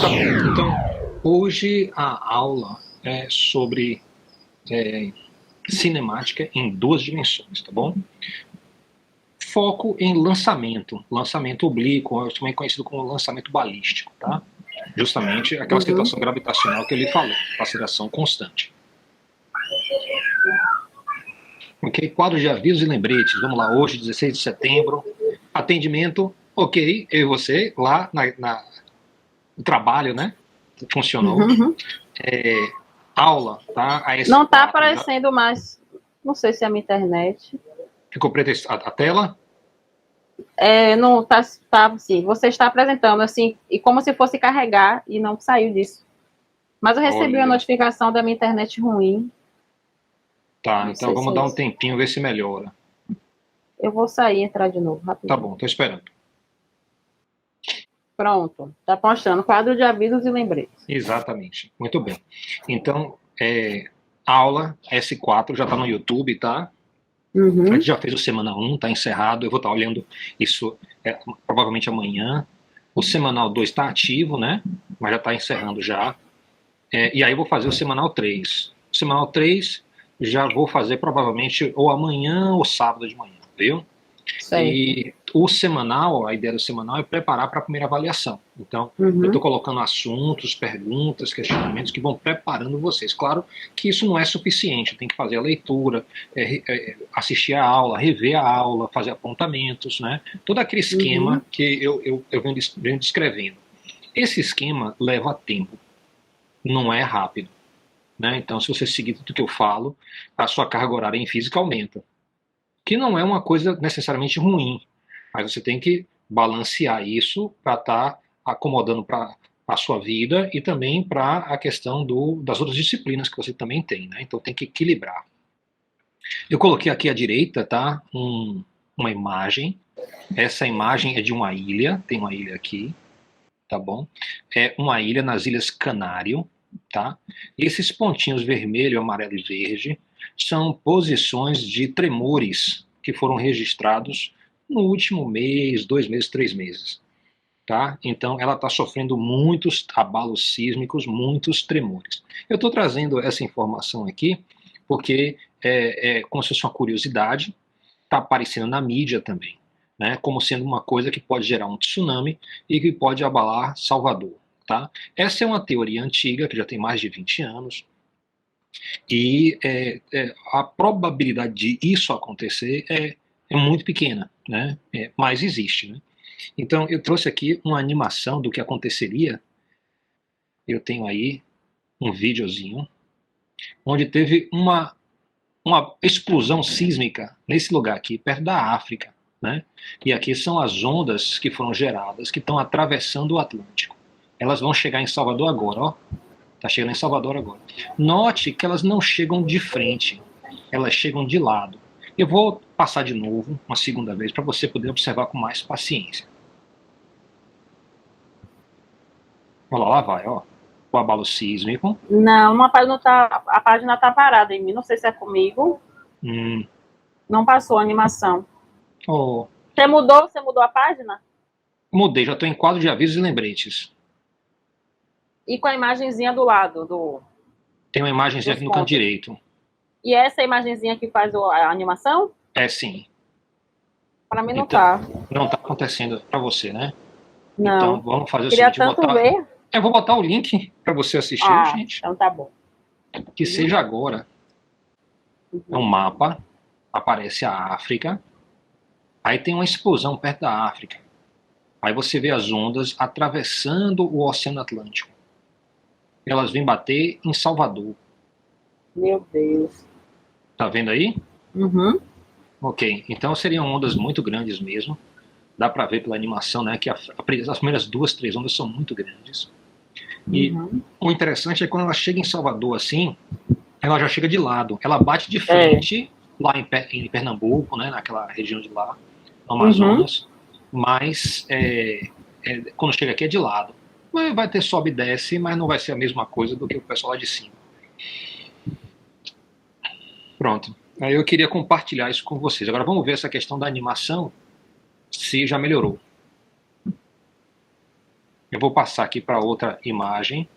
Tá bom. Então, hoje a aula é sobre cinemática em duas dimensões, tá bom? Foco em lançamento oblíquo, também conhecido como lançamento balístico, tá? Justamente aquela Uhum. situação gravitacional que ele falou, aceleração constante. Ok, quadro de avisos e lembretes, vamos lá, hoje, 16 de setembro, atendimento, ok, eu e você, lá no trabalho, né? Funcionou. Uhum. Aula, tá? A Não está S4 já aparecendo mais. Não sei se é a minha internet. ficou preta a tela. Não está, assim, você está apresentando assim, e como se fosse carregar e não saiu disso. Mas eu recebi uma Olha, notificação da minha internet ruim. tá, Não então sei se vamos é dar um isso. tempinho, ver se melhora. Eu vou sair e entrar de novo, Tá rapidinho. bom, tô esperando. Pronto. Está postando quadro de avisos e lembretes. Exatamente, muito bem. Então, aula S4 já tá no YouTube, tá? A gente Uhum. já fez o semana 1, tá encerrado, eu vou estar olhando isso provavelmente amanhã. O semanal 2 está ativo, né? Mas já está encerrando já. E aí eu vou fazer o semanal 3. O semanal 3 já vou fazer provavelmente ou amanhã ou sábado de manhã, viu? Certo. E o semanal, a ideia do semanal é preparar para a primeira avaliação. Então, eu estou Uhum. colocando assuntos, perguntas, questionamentos que vão preparando vocês. Claro que isso não é suficiente, tem que fazer a leitura, assistir a aula, rever a aula, fazer apontamentos, né? Todo aquele Uhum. esquema que eu venho descrevendo. Esse esquema leva tempo, não é rápido. Né? Então, se você seguir tudo que eu falo, a sua carga horária em física aumenta. Que não é uma coisa necessariamente ruim, mas você tem que balancear isso para estar acomodando para a sua vida e também para a questão das outras disciplinas que você também tem, né? Então tem que equilibrar. Eu coloquei aqui à direita, tá? Uma imagem. Essa imagem é de uma ilha, tem uma ilha aqui, tá bom? É uma ilha nas Ilhas Canário, tá? Esses pontinhos vermelho, amarelo e verde são posições de tremores que foram registrados no último mês, 2 meses, 3 meses, tá? Então ela está sofrendo muitos abalos sísmicos, muitos tremores. Eu estou trazendo essa informação aqui porque é como se fosse uma curiosidade, está aparecendo na mídia também, né, como sendo uma coisa que pode gerar um tsunami e que pode abalar Salvador. Tá? Essa é uma teoria antiga, que já tem mais de 20 anos, e a probabilidade de isso acontecer é muito pequena, né? Mas existe. Né? Então, eu trouxe aqui uma animação do que aconteceria. Eu tenho aí um videozinho, onde teve uma explosão sísmica nesse lugar aqui, perto da África. Né? E aqui são as ondas que foram geradas, que estão atravessando o Atlântico. Elas vão chegar em Salvador agora, ó. Tá chegando em Salvador agora. Note que elas não chegam de frente, elas chegam de lado. Eu vou passar de novo, uma segunda vez, para você poder observar com mais paciência. Olha lá, lá vai, ó. O abalo sísmico. Não, a página tá parada em mim. Não sei se é comigo. Hum, Não passou a animação. oh, Você mudou a página? mudei, já estou em quadro de avisos e lembretes. E com a imagenzinha do lado Tem uma imagenzinha dos aqui no canto pontos. direito. E essa imagenzinha que faz a animação? É sim. Para mim não Então, tá. não está acontecendo para você, né? Então, Não. vamos fazer o Queria seguinte, tanto ver. eu vou botar o link para você assistir, Ah, gente, então tá bom. que Uhum, seja agora. É um uhum. mapa, aparece a África, aí tem uma explosão perto da África. Aí você vê as ondas atravessando o Oceano Atlântico. Elas vêm bater em Salvador. Meu Deus. Tá vendo aí? Uhum, Ok, então seriam ondas muito grandes mesmo. Dá para ver pela animação, né, que as primeiras duas, três ondas são muito grandes. E uhum. o interessante é que quando ela chega em Salvador assim, ela já chega de lado. Ela bate de É. frente lá em Pernambuco, né, naquela região de lá, no Uhum. Amazonas, mas quando chega aqui é de lado. Vai ter sobe e desce, mas não vai ser a mesma coisa do que o pessoal lá de cima. Pronto. Aí eu queria compartilhar isso com vocês. Agora vamos ver essa questão da animação, se já melhorou. Eu vou passar aqui para outra imagem,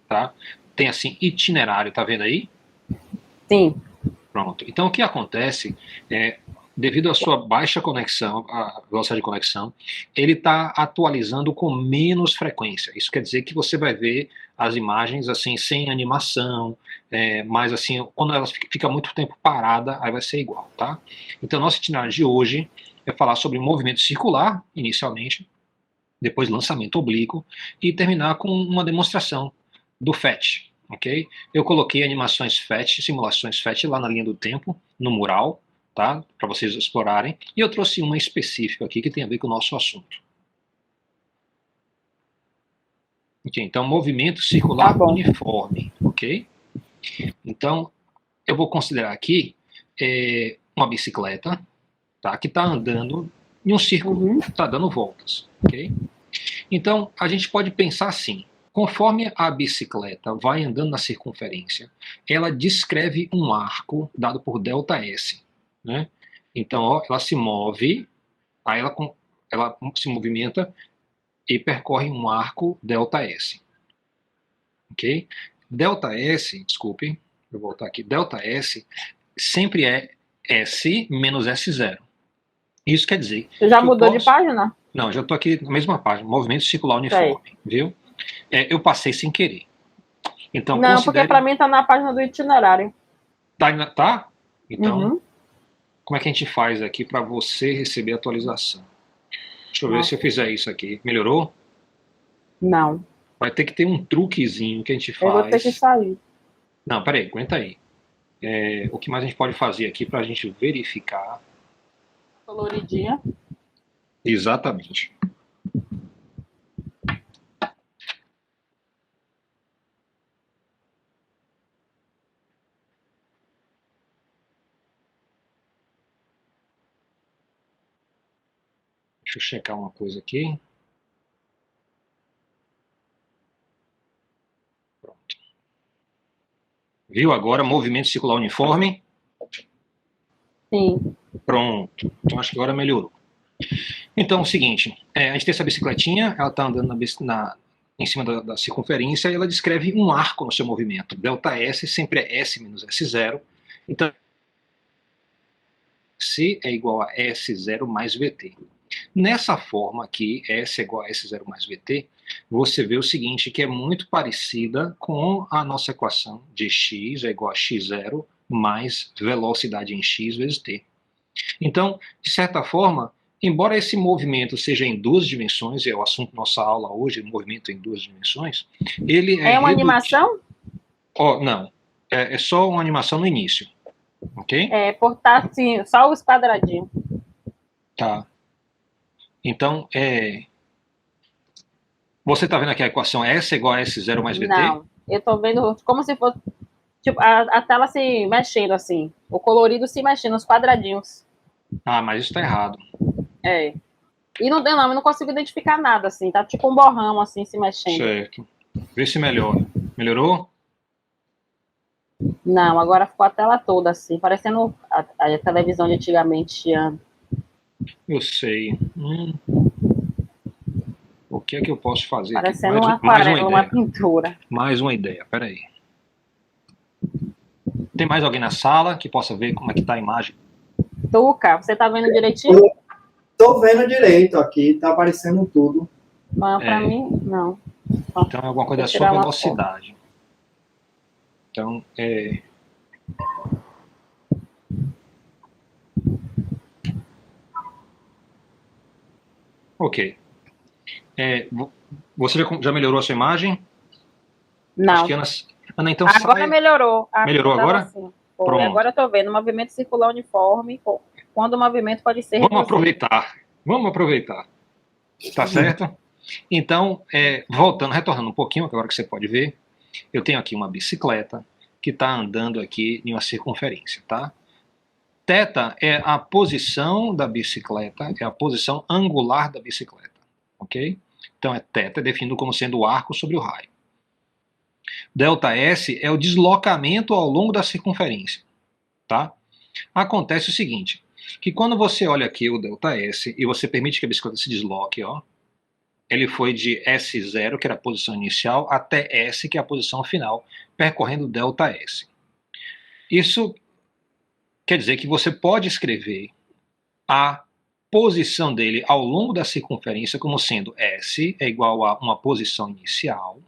tá? Tem assim, itinerário, tá vendo aí? Sim. Pronto. Então, o que acontece é, devido à sua baixa conexão, a velocidade de conexão, ele está atualizando com menos frequência. Isso quer dizer que você vai ver as imagens assim sem animação, mas assim, quando ela fica muito tempo parada, aí vai ser igual, tá? Então, nosso itinerário de hoje é falar sobre movimento circular, inicialmente, depois lançamento oblíquo, e terminar com uma demonstração do FET, ok? Eu coloquei animações FET, simulações FET lá na linha do tempo, no mural, tá? Para vocês explorarem, e eu trouxe uma específica aqui que tem a ver com o nosso assunto. Ok, então, movimento Tá circular bom. uniforme, ok? Então, eu vou considerar aqui uma bicicleta, tá? Que está andando em um círculo, está dando voltas, ok? Então, a gente pode pensar assim: conforme a bicicleta vai andando na circunferência, ela descreve um arco dado por ΔS, né? Então, ó, ela se move, aí ela se movimenta e percorre um arco ΔS, ok? ΔS, desculpe, vou voltar aqui, ΔS sempre é S menos S0. Isso quer dizer Você já que eu mudou de posso... página? Não, já estou aqui na mesma página, movimento circular Sei. uniforme, viu? Eu passei sem querer. Então, Não, porque pra considere. mim tá na página do itinerário. Tá? Então, Uhum. como é que a gente faz aqui para você receber a atualização? Deixa eu ver se Nossa. eu fizer isso aqui. Melhorou? Não. Vai ter que ter um truquezinho que a gente Eu vou ter que faz. sair. Não, peraí, aguenta aí. O que mais a gente pode fazer aqui para a gente verificar Coloridinha. exatamente? Deixa eu checar uma coisa aqui. Pronto. Viu agora movimento circular uniforme? Sim. Pronto. Então acho que agora melhorou. Então é o seguinte, a gente tem essa bicicletinha, ela está andando em cima da circunferência e ela descreve um arco no seu movimento. ΔS sempre é S menos S0. Então, C é igual a S0 mais VT. Nessa forma aqui, S é igual a S0 mais VT, você vê o seguinte, que é muito parecida com a nossa equação de X é igual a X0 mais velocidade em X vezes T. Então, de certa forma, embora esse movimento seja em duas dimensões, é o assunto da nossa aula hoje, movimento em duas dimensões, ele é É uma redutível. animação? Não, é só uma animação no início, ok? É, por tá assim, só os quadradinhos. Tá. Então, você está vendo aqui a equação S igual a S0 mais VT? Não. Eu tô vendo como se fosse tipo, a tela se mexendo assim. O colorido se mexendo, os quadradinhos. Ah, mas isso está errado. É. E não, não, eu não consigo identificar nada, assim. Tá tipo um borrão, assim, se mexendo. Certo. Vê se melhora. Melhorou? Não, agora ficou a tela toda, assim, parecendo a televisão de antigamente tinha. Eu sei. O que é que eu posso fazer aqui? Parecendo uma Mais uma aquarela, uma ideia. pintura. Mais uma ideia. Peraí. Tem mais alguém na sala que possa ver como é que está a imagem? Tuca, você tá vendo direitinho? Tô vendo direito aqui, tá aparecendo tudo. Não, pra mim, não. Então é alguma coisa da sua velocidade. Então, ok. Você já melhorou a sua imagem? Não. Acho que Ana, então agora sai. melhorou. Melhorou agora? Assim. Pronto. Agora eu tô vendo movimento circular uniforme, quando o movimento pode ser Vamos reduzido. aproveitar. Vamos aproveitar. Tá certo? Então, retornando um pouquinho, agora que você pode ver, eu tenho aqui uma bicicleta que está andando aqui em uma circunferência, tá? Θ é a posição da bicicleta, é a posição angular da bicicleta, ok? Então é θ, definido como sendo o arco sobre o raio. ΔS é o deslocamento ao longo da circunferência, tá? Acontece o seguinte, que quando você olha aqui o ΔS e você permite que a bicicleta se desloque, ó, ele foi de S0, que era a posição inicial, até S, que é a posição final, percorrendo ΔS. Isso quer dizer que você pode escrever a posição dele ao longo da circunferência como sendo S é igual a uma posição inicial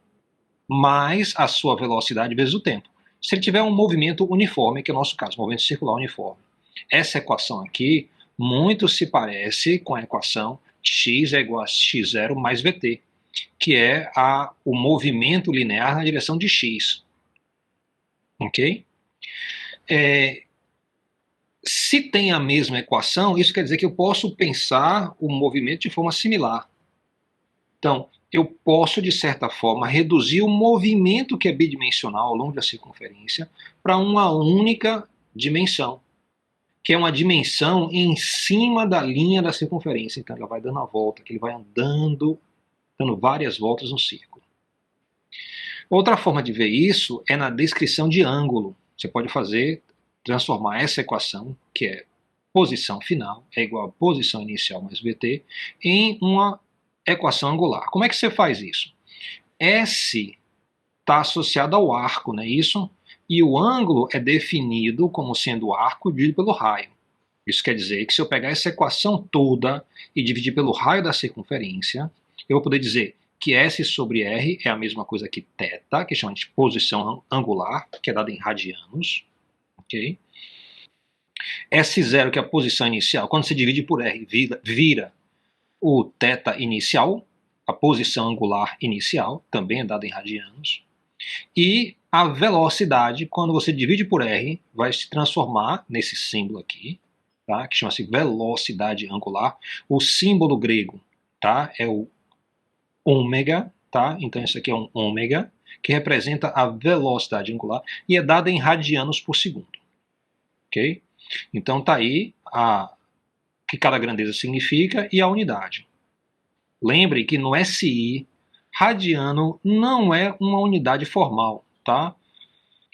mais a sua velocidade vezes o tempo. Se ele tiver um movimento uniforme, que é o nosso caso, movimento circular uniforme. Essa equação aqui muito se parece com a equação x é igual a x0 mais vt, que é o movimento linear na direção de x. Ok? Se tem a mesma equação, isso quer dizer que eu posso pensar o movimento de forma similar. Então, eu posso, de certa forma, reduzir o movimento que é bidimensional ao longo da circunferência para uma única dimensão, que é uma dimensão em cima da linha da circunferência. Então, ela vai dando a volta, que ele vai andando, dando várias voltas no círculo. Outra forma de ver isso é na descrição de ângulo. Você pode transformar essa equação, que é posição final, é igual a posição inicial mais vt, em uma equação angular. Como é que você faz isso? S está associado ao arco, não é isso? E o ângulo é definido como sendo o arco dividido pelo raio. Isso quer dizer que se eu pegar essa equação toda e dividir pelo raio da circunferência, eu vou poder dizer que S sobre R é a mesma coisa que θ, que chama de posição angular, que é dada em radianos. Okay? S0, que é a posição inicial, quando se divide por R, vira o θ inicial, a posição angular inicial, também é dada em radianos. E a velocidade, quando você divide por R, vai se transformar nesse símbolo aqui, tá? Que chama-se velocidade angular. O símbolo grego, tá? É o ômega, tá? Então isso aqui é um ômega, que representa a velocidade angular, e é dada em radianos por segundo. Ok? Então tá aí o que cada grandeza significa e a unidade. Lembre que no SI, radiano não é uma unidade formal, tá?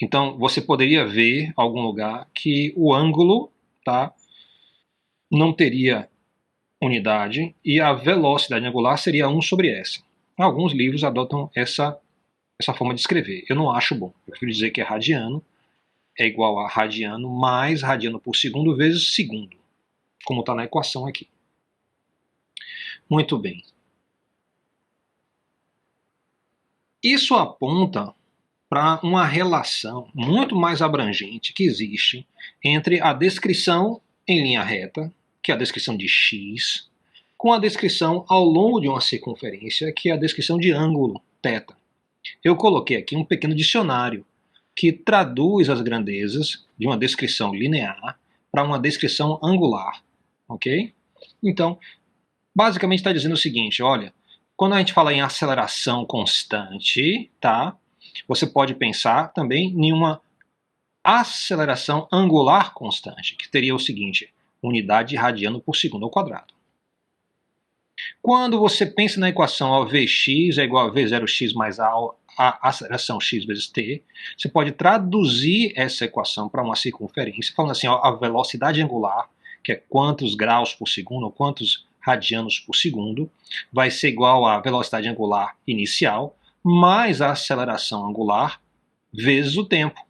Então você poderia ver em algum lugar que o ângulo, tá, não teria unidade e a velocidade angular seria 1 sobre S. Alguns livros adotam essa forma de escrever. Eu não acho bom. Eu prefiro dizer que é radiano é igual a radiano mais radiano por segundo vezes segundo, como está na equação aqui. Muito bem. Isso aponta para uma relação muito mais abrangente que existe entre a descrição em linha reta, que é a descrição de x, com a descrição ao longo de uma circunferência, que é a descrição de ângulo, θ. Eu coloquei aqui um pequeno dicionário que traduz as grandezas de uma descrição linear para uma descrição angular, ok? Então, basicamente está dizendo o seguinte, olha, quando a gente fala em aceleração constante, tá? Você pode pensar também em uma aceleração angular constante, que teria o seguinte, unidade de radiano por segundo ao quadrado. Quando você pensa na equação Vx é igual a V0x mais a aceleração x vezes t, você pode traduzir essa equação para uma circunferência, falando assim, ó, a velocidade angular, que é quantos graus por segundo, ou quantos radianos por segundo, vai ser igual à velocidade angular inicial, mais a aceleração angular, vezes o tempo.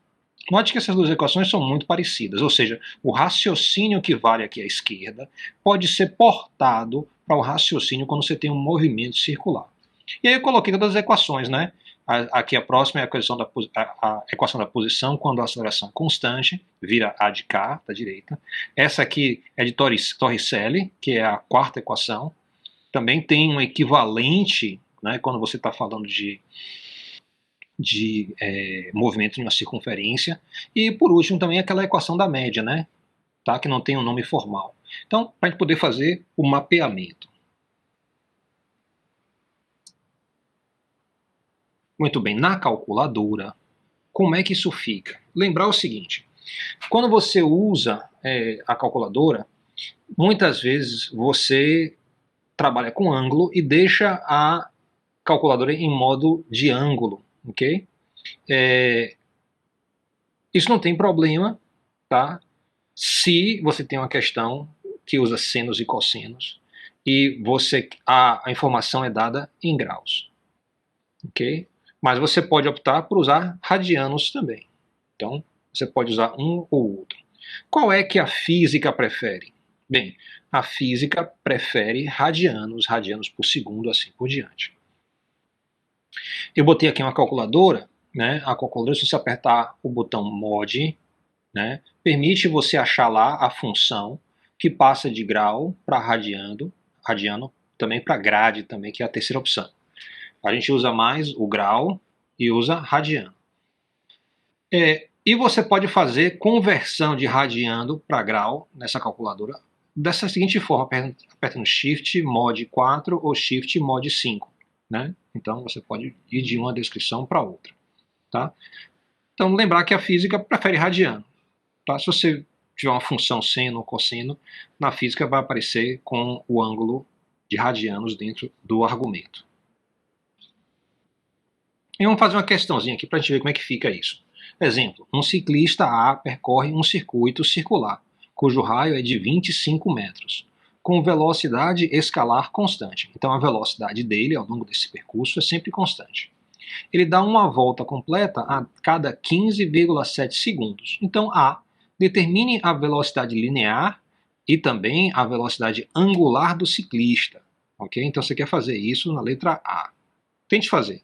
Note que essas duas equações são muito parecidas, ou seja, o raciocínio que vale aqui à esquerda pode ser portado para o raciocínio quando você tem um movimento circular. E aí eu coloquei todas as equações, né? Aqui a próxima é a equação da posição quando a aceleração é constante, vira A de K, da direita. Essa aqui é de Torricelli, que é a quarta equação. Também tem um equivalente, né, quando você está falando de movimento em uma circunferência. E por último também aquela equação da média, né, tá, que não tem um nome formal. Então, para a gente poder fazer o mapeamento. Muito bem, na calculadora, como é que isso fica? Lembrar o seguinte, quando você usa a calculadora, muitas vezes você trabalha com ângulo e deixa a calculadora em modo de ângulo, ok? Isso não tem problema, tá? Se você tem uma questão que usa senos e cossenos e a informação é dada em graus. Ok? Mas você pode optar por usar radianos também. Então, você pode usar um ou outro. Qual é que a física prefere? Bem, a física prefere radianos por segundo, assim por diante. Eu botei aqui uma calculadora, né? A calculadora, se você apertar o botão mod, né, permite você achar lá a função que passa de grau para radiano, também para grade, também, que é a terceira opção. A gente usa mais o grau e usa radiano. E você pode fazer conversão de radiano para grau nessa calculadora dessa seguinte forma, apertando Shift Mod 4 ou Shift Mod 5. Né? Então você pode ir de uma descrição para outra. Tá? Então lembrar que a física prefere radiano. Tá? Se você tiver uma função seno ou cosseno, na física vai aparecer com o ângulo de radianos dentro do argumento. E vamos fazer uma questãozinha aqui para a gente ver como é que fica isso. Exemplo, um ciclista A percorre um circuito circular, cujo raio é de 25 metros, com velocidade escalar constante. Então a velocidade dele ao longo desse percurso é sempre constante. Ele dá uma volta completa a cada 15,7 segundos. Então A, determine a velocidade linear e também a velocidade angular do ciclista. Ok? Então você quer fazer isso na letra A. Tente fazer.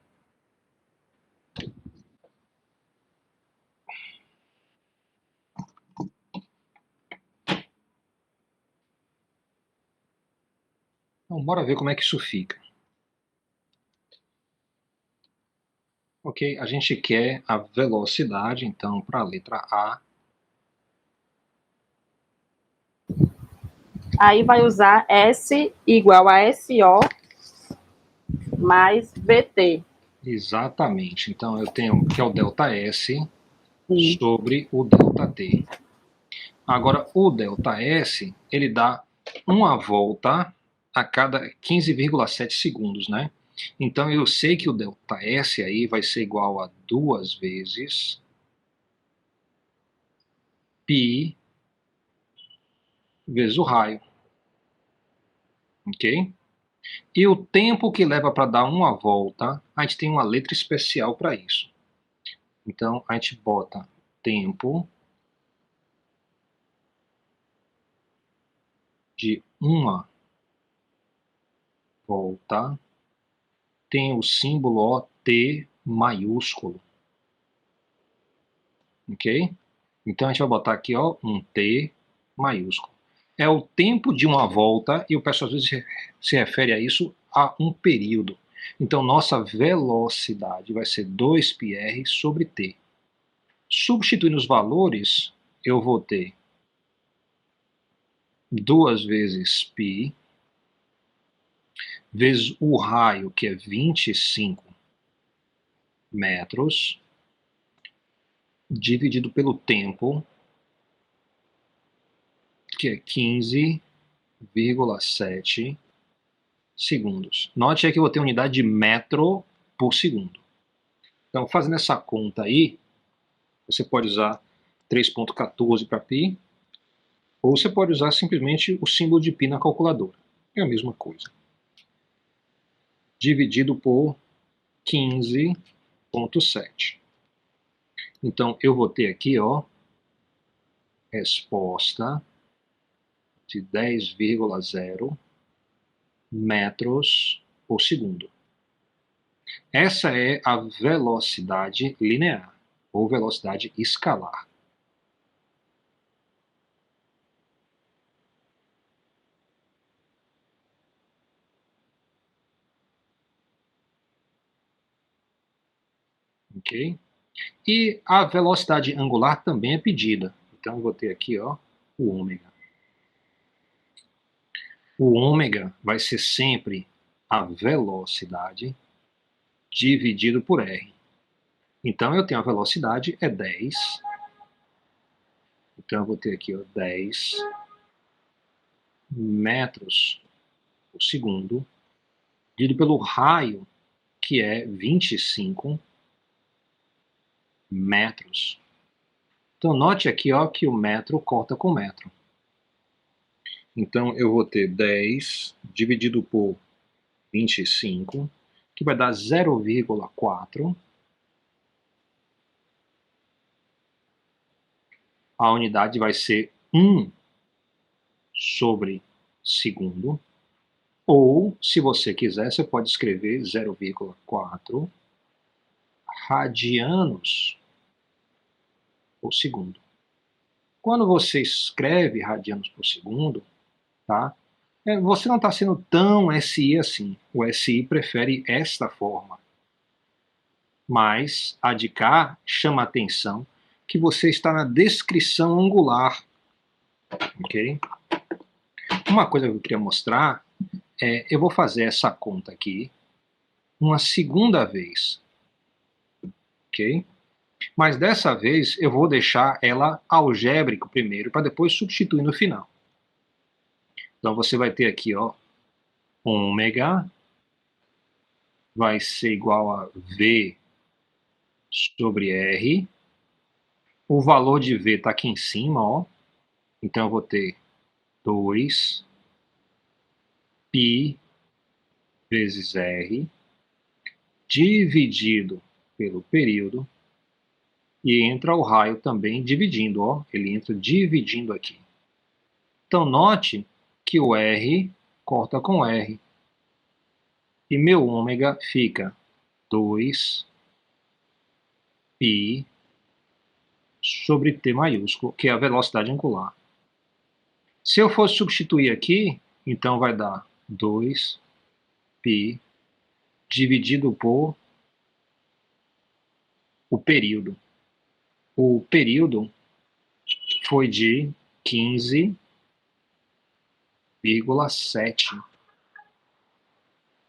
Então, bora ver como é que isso fica. Ok, a gente quer a velocidade, então, para a letra A. Aí vai usar S igual a SO mais VT. Exatamente. Então, eu tenho que é o ΔS sobre o ΔT. Agora, o ΔS, ele dá uma volta a cada 15,7 segundos, né? Então, eu sei que o ΔS aí vai ser igual a 2 vezes π vezes o raio. Ok? E o tempo que leva para dar uma volta, a gente tem uma letra especial para isso. Então, a gente bota tempo de uma volta, tem o símbolo ó, T maiúsculo. Ok? Então, a gente vai botar aqui ó, um T maiúsculo. É o tempo de uma volta, e o pessoal às vezes se refere a isso a um período. Então, nossa velocidade vai ser 2πr sobre t. Substituindo os valores, eu vou ter 2 vezes π, vezes o raio, que é 25 metros, dividido pelo tempo, que é 15,7 segundos. Note aí que eu vou ter unidade de metro por segundo. Então, fazendo essa conta aí, você pode usar 3,14 para π, ou você pode usar simplesmente o símbolo de π na calculadora. É a mesma coisa. Dividido por 15,7. Então, eu vou ter aqui, ó, resposta de 10,0 metros por segundo. Essa é a velocidade linear, ou velocidade escalar. Ok? E a velocidade angular também é pedida. Então, eu vou ter aqui ó, o ômega. O ômega vai ser sempre a velocidade dividido por R. Então, eu tenho a velocidade, é 10. Então, eu vou ter aqui ó, 10 metros por segundo, dividido pelo raio, que é 25 metros. Então, note aqui ó, que o metro corta com metro. Então, eu vou ter 10 dividido por 25, que vai dar 0,4. A unidade vai ser 1 sobre segundo. Ou, se você quiser, você pode escrever 0,4 radianos por segundo. Quando você escreve radianos por segundo, tá? Você não está sendo tão SI assim. O SI prefere esta forma. Mas a de cá chama a atenção que você está na descrição angular. Ok? Uma coisa que eu queria mostrar eu vou fazer essa conta aqui uma segunda vez. Ok? Mas dessa vez eu vou deixar ela algébrico primeiro, para depois substituir no final. Então você vai ter aqui, ó, ômega vai ser igual a V sobre R. O valor de V está aqui em cima, ó. Então eu vou ter 2 π vezes R dividido pelo período. E entra o raio também dividindo, ó. Ele entra dividindo aqui. Então note que o R corta com R. E meu ômega fica 2 π sobre T maiúsculo, que é a velocidade angular. Se eu for substituir aqui, então vai dar 2 π dividido por o período. O período foi de 15,7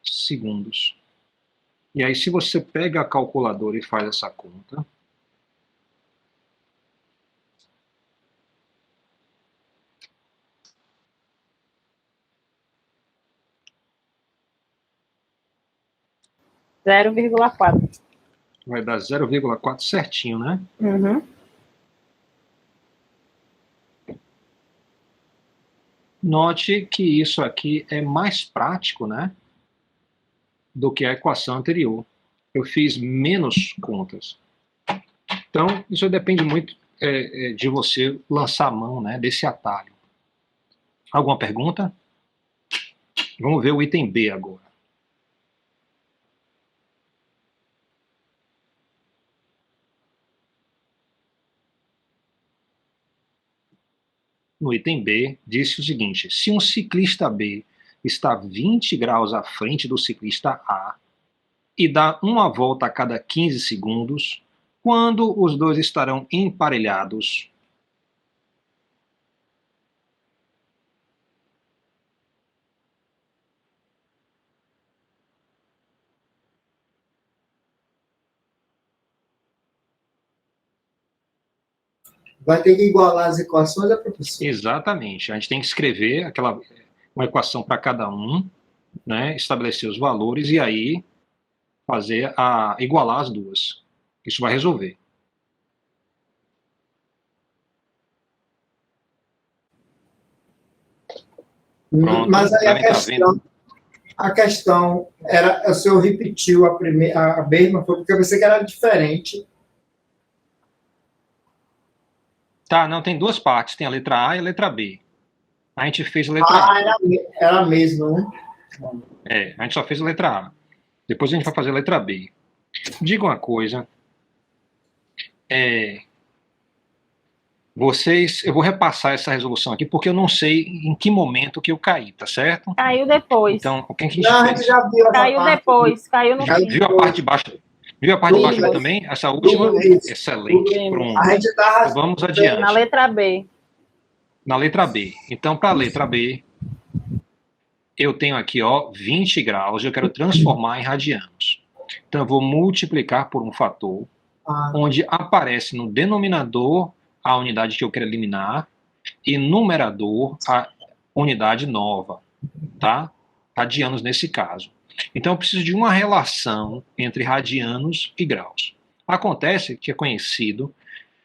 segundos. E aí, se você pega a calculadora e faz essa conta, Zero vírgula quatro. vai dar 0,4 certinho, né? Uhum. Note que isso aqui é mais prático, né, do que a equação anterior. Eu fiz menos contas. Então, isso depende muito de você lançar a mão, né, desse atalho. Alguma pergunta? Vamos ver o item B agora. No item B, disse o seguinte: se um ciclista B está 20 graus à frente do ciclista A e dá uma volta a cada 15 segundos, quando os dois estarão emparelhados? Vai ter que igualar as equações, é, professor? Exatamente. A gente tem que escrever uma equação para cada um, né, estabelecer os valores e aí igualar as duas. Isso vai resolver. Pronto, Mas aí devem a questão era, o senhor repetiu a primeira, a mesma, porque eu pensei que era diferente. Tá, não, tem duas partes, tem a letra A e a letra B. A gente fez a letra A. Era a mesma, né? A gente só fez a letra A. Depois a gente vai fazer a letra B. Diga uma coisa. Eu vou repassar essa resolução aqui, porque eu não sei em que momento que eu caí, tá certo? Caiu depois. Então, o que a gente Não, a fez? gente já viu essa Caiu parte. depois, caiu no Já fim. viu a parte de baixo? Viu a parte de baixo Tudo também? Essa última? Isso. Excelente. Pronto. A gente tá Então, vamos adiante. Na letra B. Na letra B. Então, para a letra B, eu tenho aqui, ó, 20 graus, eu quero transformar em radianos. Então, eu vou multiplicar por um fator, onde aparece no denominador a unidade que eu quero eliminar e numerador a unidade nova, tá? Radianos nesse caso. Então, eu preciso de uma relação entre radianos e graus. Acontece que é conhecido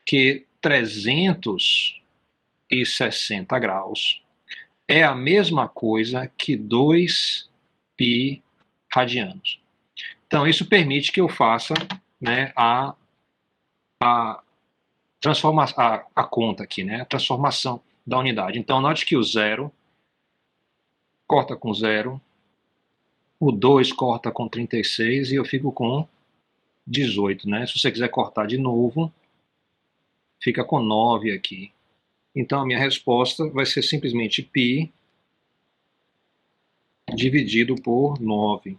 que 360 graus é a mesma coisa que 2π radianos. Então, isso permite que eu faça, né, a conta aqui, né, a transformação da unidade. Então, note que o 0 corta com 0, o 2 corta com 36 e eu fico com 18, né? Se você quiser cortar de novo, fica com 9 aqui. Então, a minha resposta vai ser simplesmente π dividido por 9,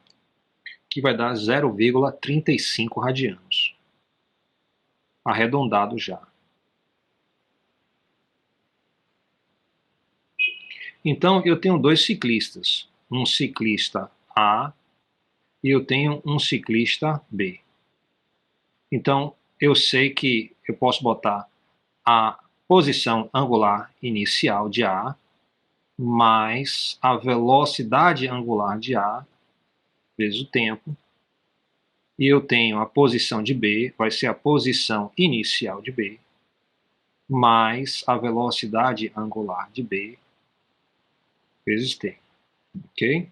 que vai dar 0,35 radianos. Arredondado já. Então, eu tenho dois ciclistas. Um ciclista A e eu tenho um ciclista B. Então, eu sei que eu posso botar a posição angular inicial de A mais a velocidade angular de A vezes o tempo. E eu tenho a posição de B, vai ser a posição inicial de B, mais a velocidade angular de B vezes T. Ok?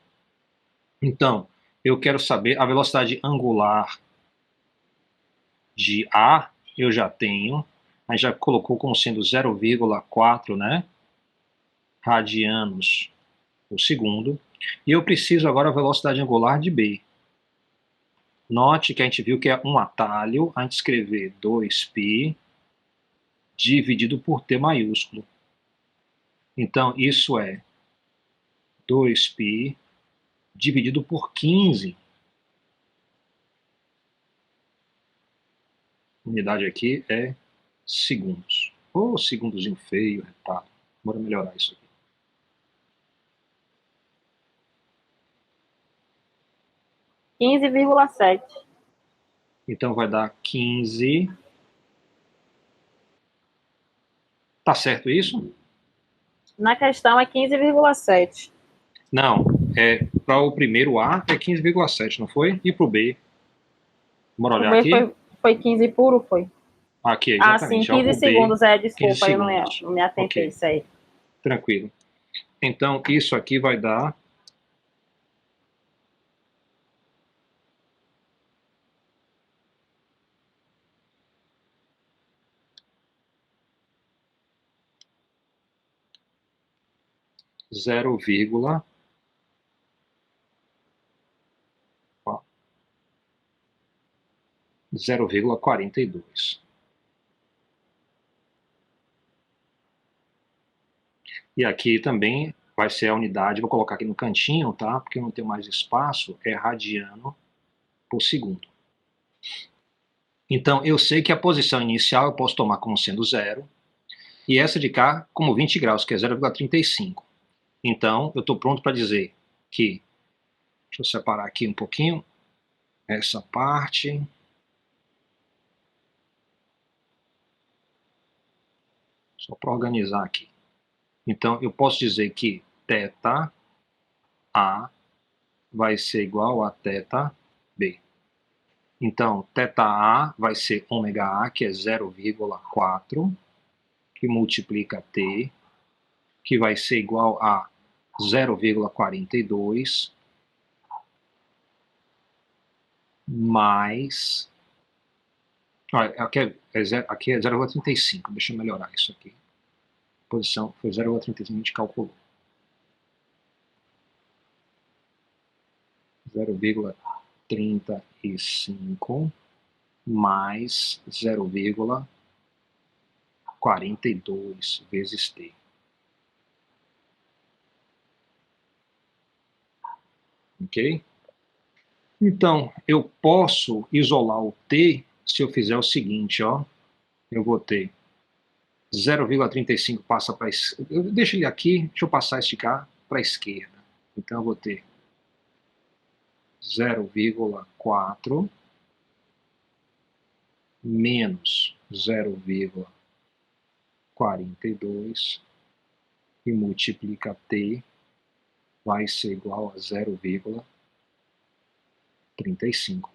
Então, eu quero saber a velocidade angular de A, eu já tenho, a gente já colocou como sendo 0,4, né, radianos por segundo, e eu preciso agora a velocidade angular de B. Note que a gente viu que é um atalho a gente escrever 2π dividido por T maiúsculo. Então, isso é 2π dividido por 15. A unidade aqui é segundos. Ô, segundozinho feio, retardo. Bora melhorar isso aqui. — 15,7. Então vai dar 15. Tá certo isso? Na questão é 15,7. Não, para o primeiro A é 15,7, não foi? E para o B? Bora O olhar B aqui? foi 15 puro, foi? Aqui, Ah, sim, exatamente. 15 O B, segundos, 15 desculpa, eu segundos. não me atentei, Ok, isso aí. tranquilo. Então, isso aqui vai dar 0,42. E aqui também vai ser a unidade, vou colocar aqui no cantinho, tá? Porque eu não tenho mais espaço, é radiano por segundo. Então, eu sei que a posição inicial eu posso tomar como sendo 0, e essa de cá como 20 graus, que é 0,35. Então, eu estou pronto para dizer que, deixa eu separar aqui um pouquinho, essa parte, só para organizar aqui. Então, eu posso dizer que θ A vai ser igual a θ B. Então, θA vai ser ômega A, que é 0,4, que multiplica T, que vai ser igual a 0,42, mais... Aqui é 0,35, deixa eu melhorar isso aqui. A posição foi 0,35, a gente calculou. 0,35 mais 0,42 vezes T. Ok? Então, eu posso isolar o T se eu fizer o seguinte, ó. Eu vou ter 0,35 passa para a esquerda. Deixa ele aqui, deixa eu passar esticar para a esquerda. Então, eu vou ter 0,4 menos 0,42 e multiplica T vai ser igual a 0,35.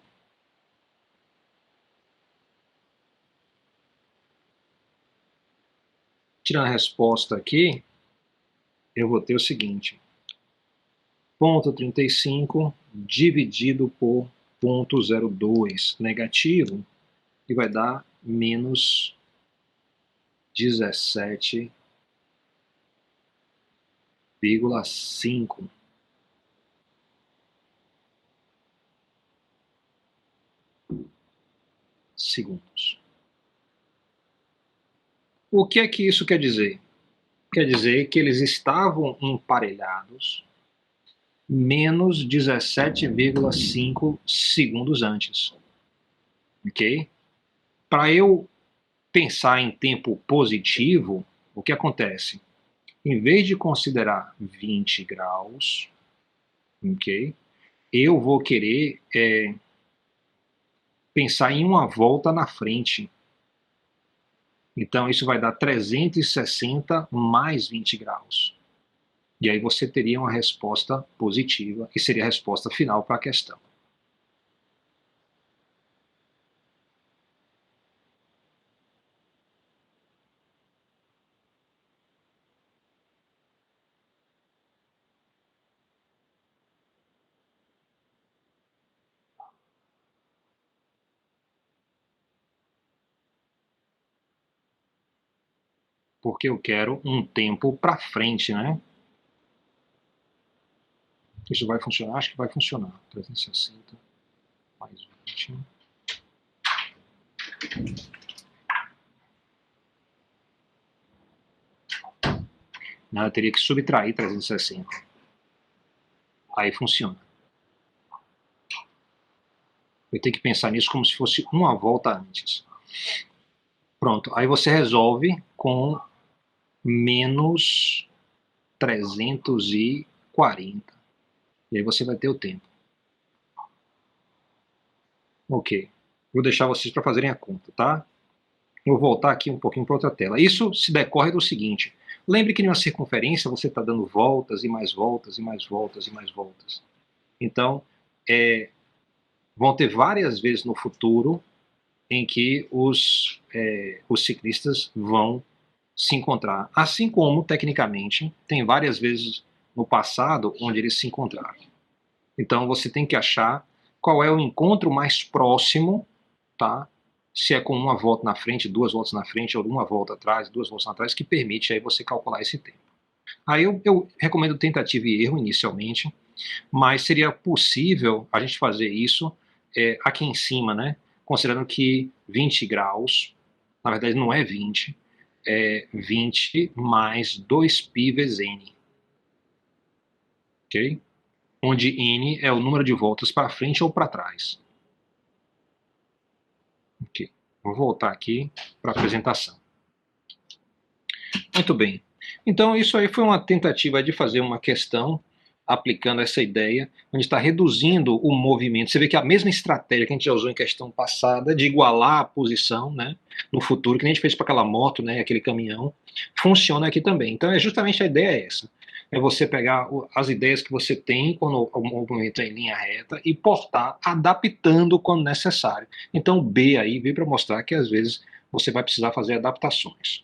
Tirando a resposta aqui, eu vou ter o seguinte, ponto 35 dividido por ponto 0,2 negativo, e vai dar menos 17,5 segundos. O que é que isso quer dizer? Quer dizer que eles estavam emparelhados menos 17,5 segundos antes. Ok? Para eu pensar em tempo positivo, o que acontece? Em vez de considerar 20 graus, ok? Eu vou querer pensar em uma volta na frente. Então, isso vai dar 360 mais 20 graus. E aí você teria uma resposta positiva, e seria a resposta final para a questão. Porque eu quero um tempo para frente, né? Isso vai funcionar? Acho que vai funcionar. 360 mais 20. Não, eu teria que subtrair 360. Aí funciona. Eu tenho que pensar nisso como se fosse uma volta antes. Pronto, aí você resolve com menos 340. E aí você vai ter o tempo. Ok. Vou deixar vocês para fazerem a conta, tá? Vou voltar aqui um pouquinho para outra tela. Isso se decorre do seguinte. Lembre que numa circunferência você está dando voltas e mais voltas e mais voltas e mais voltas. Então, vão ter várias vezes no futuro em que os ciclistas vão se encontrar. Assim como, tecnicamente, tem várias vezes no passado onde eles se encontraram. Então, você tem que achar qual é o encontro mais próximo, tá? Se é com uma volta na frente, duas voltas na frente, ou uma volta atrás, duas voltas atrás, que permite aí você calcular esse tempo. Aí eu recomendo tentativa e erro inicialmente, mas seria possível a gente fazer isso aqui em cima, né? Considerando que 20 graus, na verdade não é 20, é 20 mais 2π vezes n. Ok? Onde n é o número de voltas para frente ou para trás. Ok. Vou voltar aqui para a apresentação. Muito bem. Então, isso aí foi uma tentativa de fazer uma questão aplicando essa ideia, onde está reduzindo o movimento. Você vê que a mesma estratégia que a gente já usou em questão passada, de igualar a posição, né, no futuro, que a gente fez para aquela moto, né, aquele caminhão, funciona aqui também. Então, justamente a ideia é essa. É você pegar as ideias que você tem quando o movimento é em linha reta e portar, adaptando quando necessário. então, B aí veio para mostrar que, às vezes, você vai precisar fazer adaptações.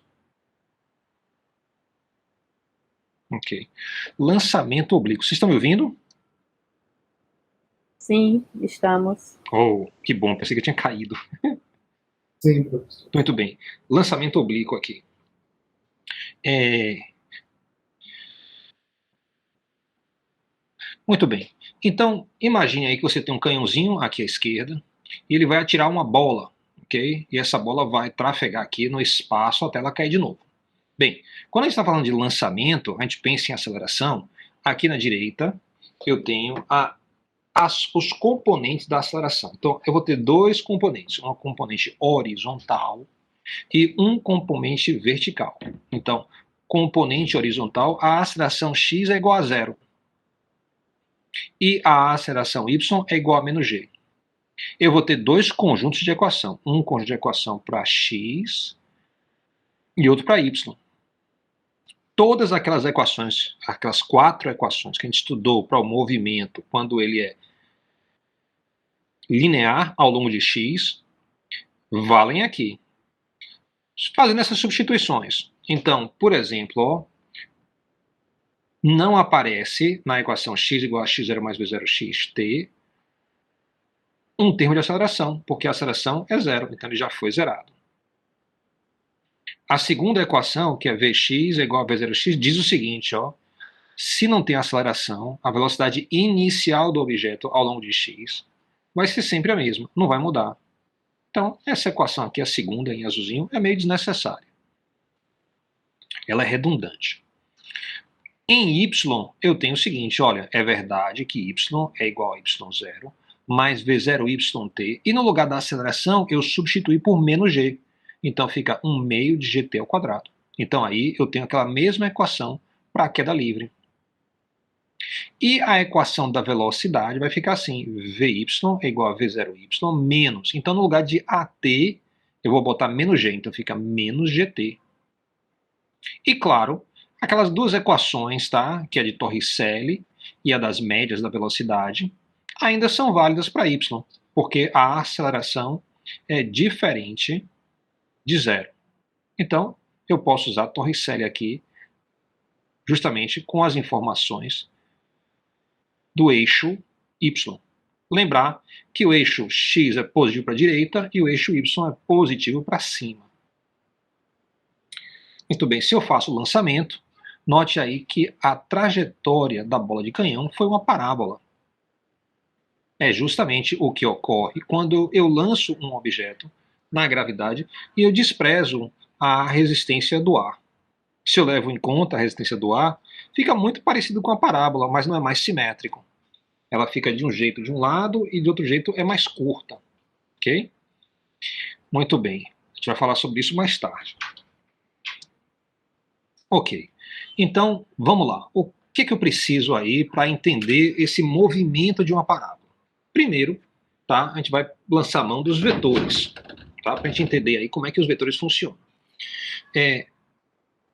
Ok. Lançamento oblíquo. Vocês estão me ouvindo? Sim, estamos. Oh, que bom, pensei que eu tinha caído. Sim, professor. Muito bem. Lançamento oblíquo aqui. Muito bem. Então, imagine aí que você tem um canhãozinho aqui à esquerda e ele vai atirar uma bola, ok? E essa bola vai trafegar aqui no espaço até ela cair de novo. Bem, quando a gente está falando de lançamento, a gente pensa em aceleração. Aqui na direita, eu tenho os componentes da aceleração. Então, eu vou ter dois componentes, um componente horizontal e um componente vertical. Então, componente horizontal, a aceleração x é igual a zero. E a aceleração y é igual a menos g. Eu vou ter dois conjuntos de equação. Um conjunto de equação para x e outro para y. Todas aquelas equações, aquelas 4 equações que a gente estudou para o movimento, quando ele é linear ao longo de x, valem aqui. Fazendo essas substituições. Então, por exemplo, não aparece na equação x igual a x0 mais v0 xt um termo de aceleração, porque a aceleração é zero, então ele já foi zerado. A segunda equação, que é Vx é igual a V0x, diz o seguinte, ó, se não tem aceleração, a velocidade inicial do objeto ao longo de x vai ser sempre a mesma, não vai mudar. Então, essa equação aqui, a segunda, em azulzinho, é meio desnecessária. Ela é redundante. Em y, eu tenho o seguinte, olha, é verdade que y é igual a y0 mais v0yt, e no lugar da aceleração, eu substituí por menos g. Então, fica 1 meio de gt ao quadrado. Então, aí eu tenho aquela mesma equação para a queda livre. E a equação da velocidade vai ficar assim, vy é igual a v0y menos. Então, no lugar de at, eu vou botar menos g, então fica menos gt. E, claro, aquelas duas equações, tá, que é de Torricelli e a das médias da velocidade, ainda são válidas para y, porque a aceleração é diferente de zero. Então, eu posso usar Torricelli aqui, justamente com as informações do eixo y. Lembrar que o eixo x é positivo para a direita e o eixo y é positivo para cima. Muito bem, se eu faço o lançamento, note aí que a trajetória da bola de canhão foi uma parábola. É justamente o que ocorre quando eu lanço um objeto na gravidade e eu desprezo a resistência do ar. Se eu levo em conta a resistência do ar, fica muito parecido com a parábola, mas não é mais simétrico. Ela fica de um jeito de um lado e de outro jeito é mais curta. Ok? Muito bem. A gente vai falar sobre isso mais tarde. Ok. Então, vamos lá. O que eu preciso aí para entender esse movimento de uma parábola? Primeiro, tá, a gente vai lançar a mão dos vetores, tá, para a gente entender aí como é que os vetores funcionam.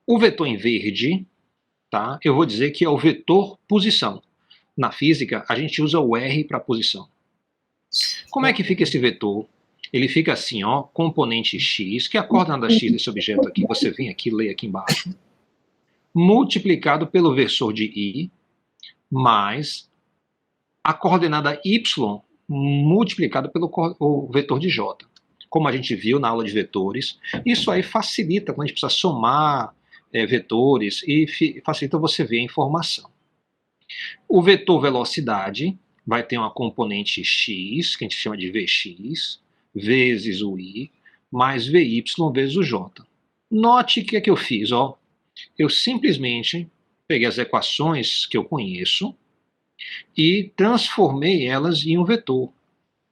O vetor em verde, tá, eu vou dizer que é o vetor posição. Na física, a gente usa o R para posição. Como é que fica esse vetor? Ele fica assim, ó, componente x, que é a coordenada x desse objeto aqui, você vem aqui, lê aqui embaixo, multiplicado pelo versor de i, mais a coordenada y multiplicado pelo o vetor de j. Como a gente viu na aula de vetores, isso aí facilita quando a gente precisa somar vetores e facilita você ver a informação. O vetor velocidade vai ter uma componente x, que a gente chama de vx, vezes o i, mais vy vezes o j. Note o que é que eu fiz, ó. Eu simplesmente peguei as equações que eu conheço e transformei elas em um vetor.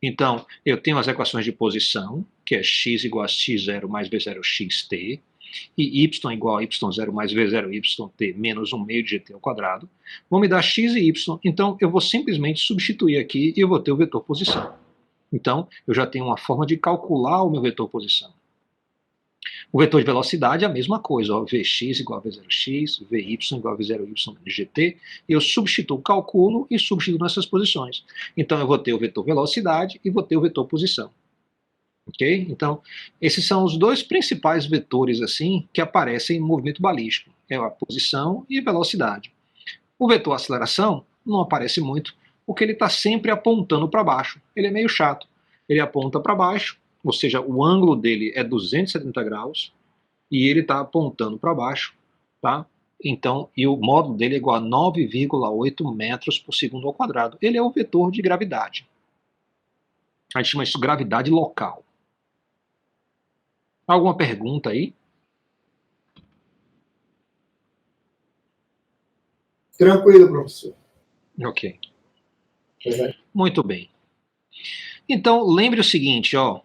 Então, eu tenho as equações de posição, que é x igual a x0 mais v0xt, e y igual a y0 mais v0yt menos 1 meio de gt ao quadrado, vão me dar x e y. Então, eu vou simplesmente substituir aqui e eu vou ter o vetor posição. Então, eu já tenho uma forma de calcular o meu vetor posição. O vetor de velocidade é a mesma coisa, ó, Vx igual a V0x, Vy igual a V0y gt, eu substituo, calculo e substituo nessas posições. Então eu vou ter o vetor velocidade e vou ter o vetor posição. Ok? Então, esses são os dois principais vetores assim que aparecem no movimento balístico, é a posição e a velocidade. O vetor aceleração não aparece muito, porque ele está sempre apontando para baixo. Ele é meio chato. Ele aponta para baixo, ou seja, o ângulo dele é 270 graus, e ele está apontando para baixo, tá? Então, e o módulo dele é igual a 9,8 metros por segundo ao quadrado. Ele é o vetor de gravidade. A gente chama isso de gravidade local. Alguma pergunta aí? Tranquilo, professor. Ok. Muito bem. Então, lembre o seguinte, ó.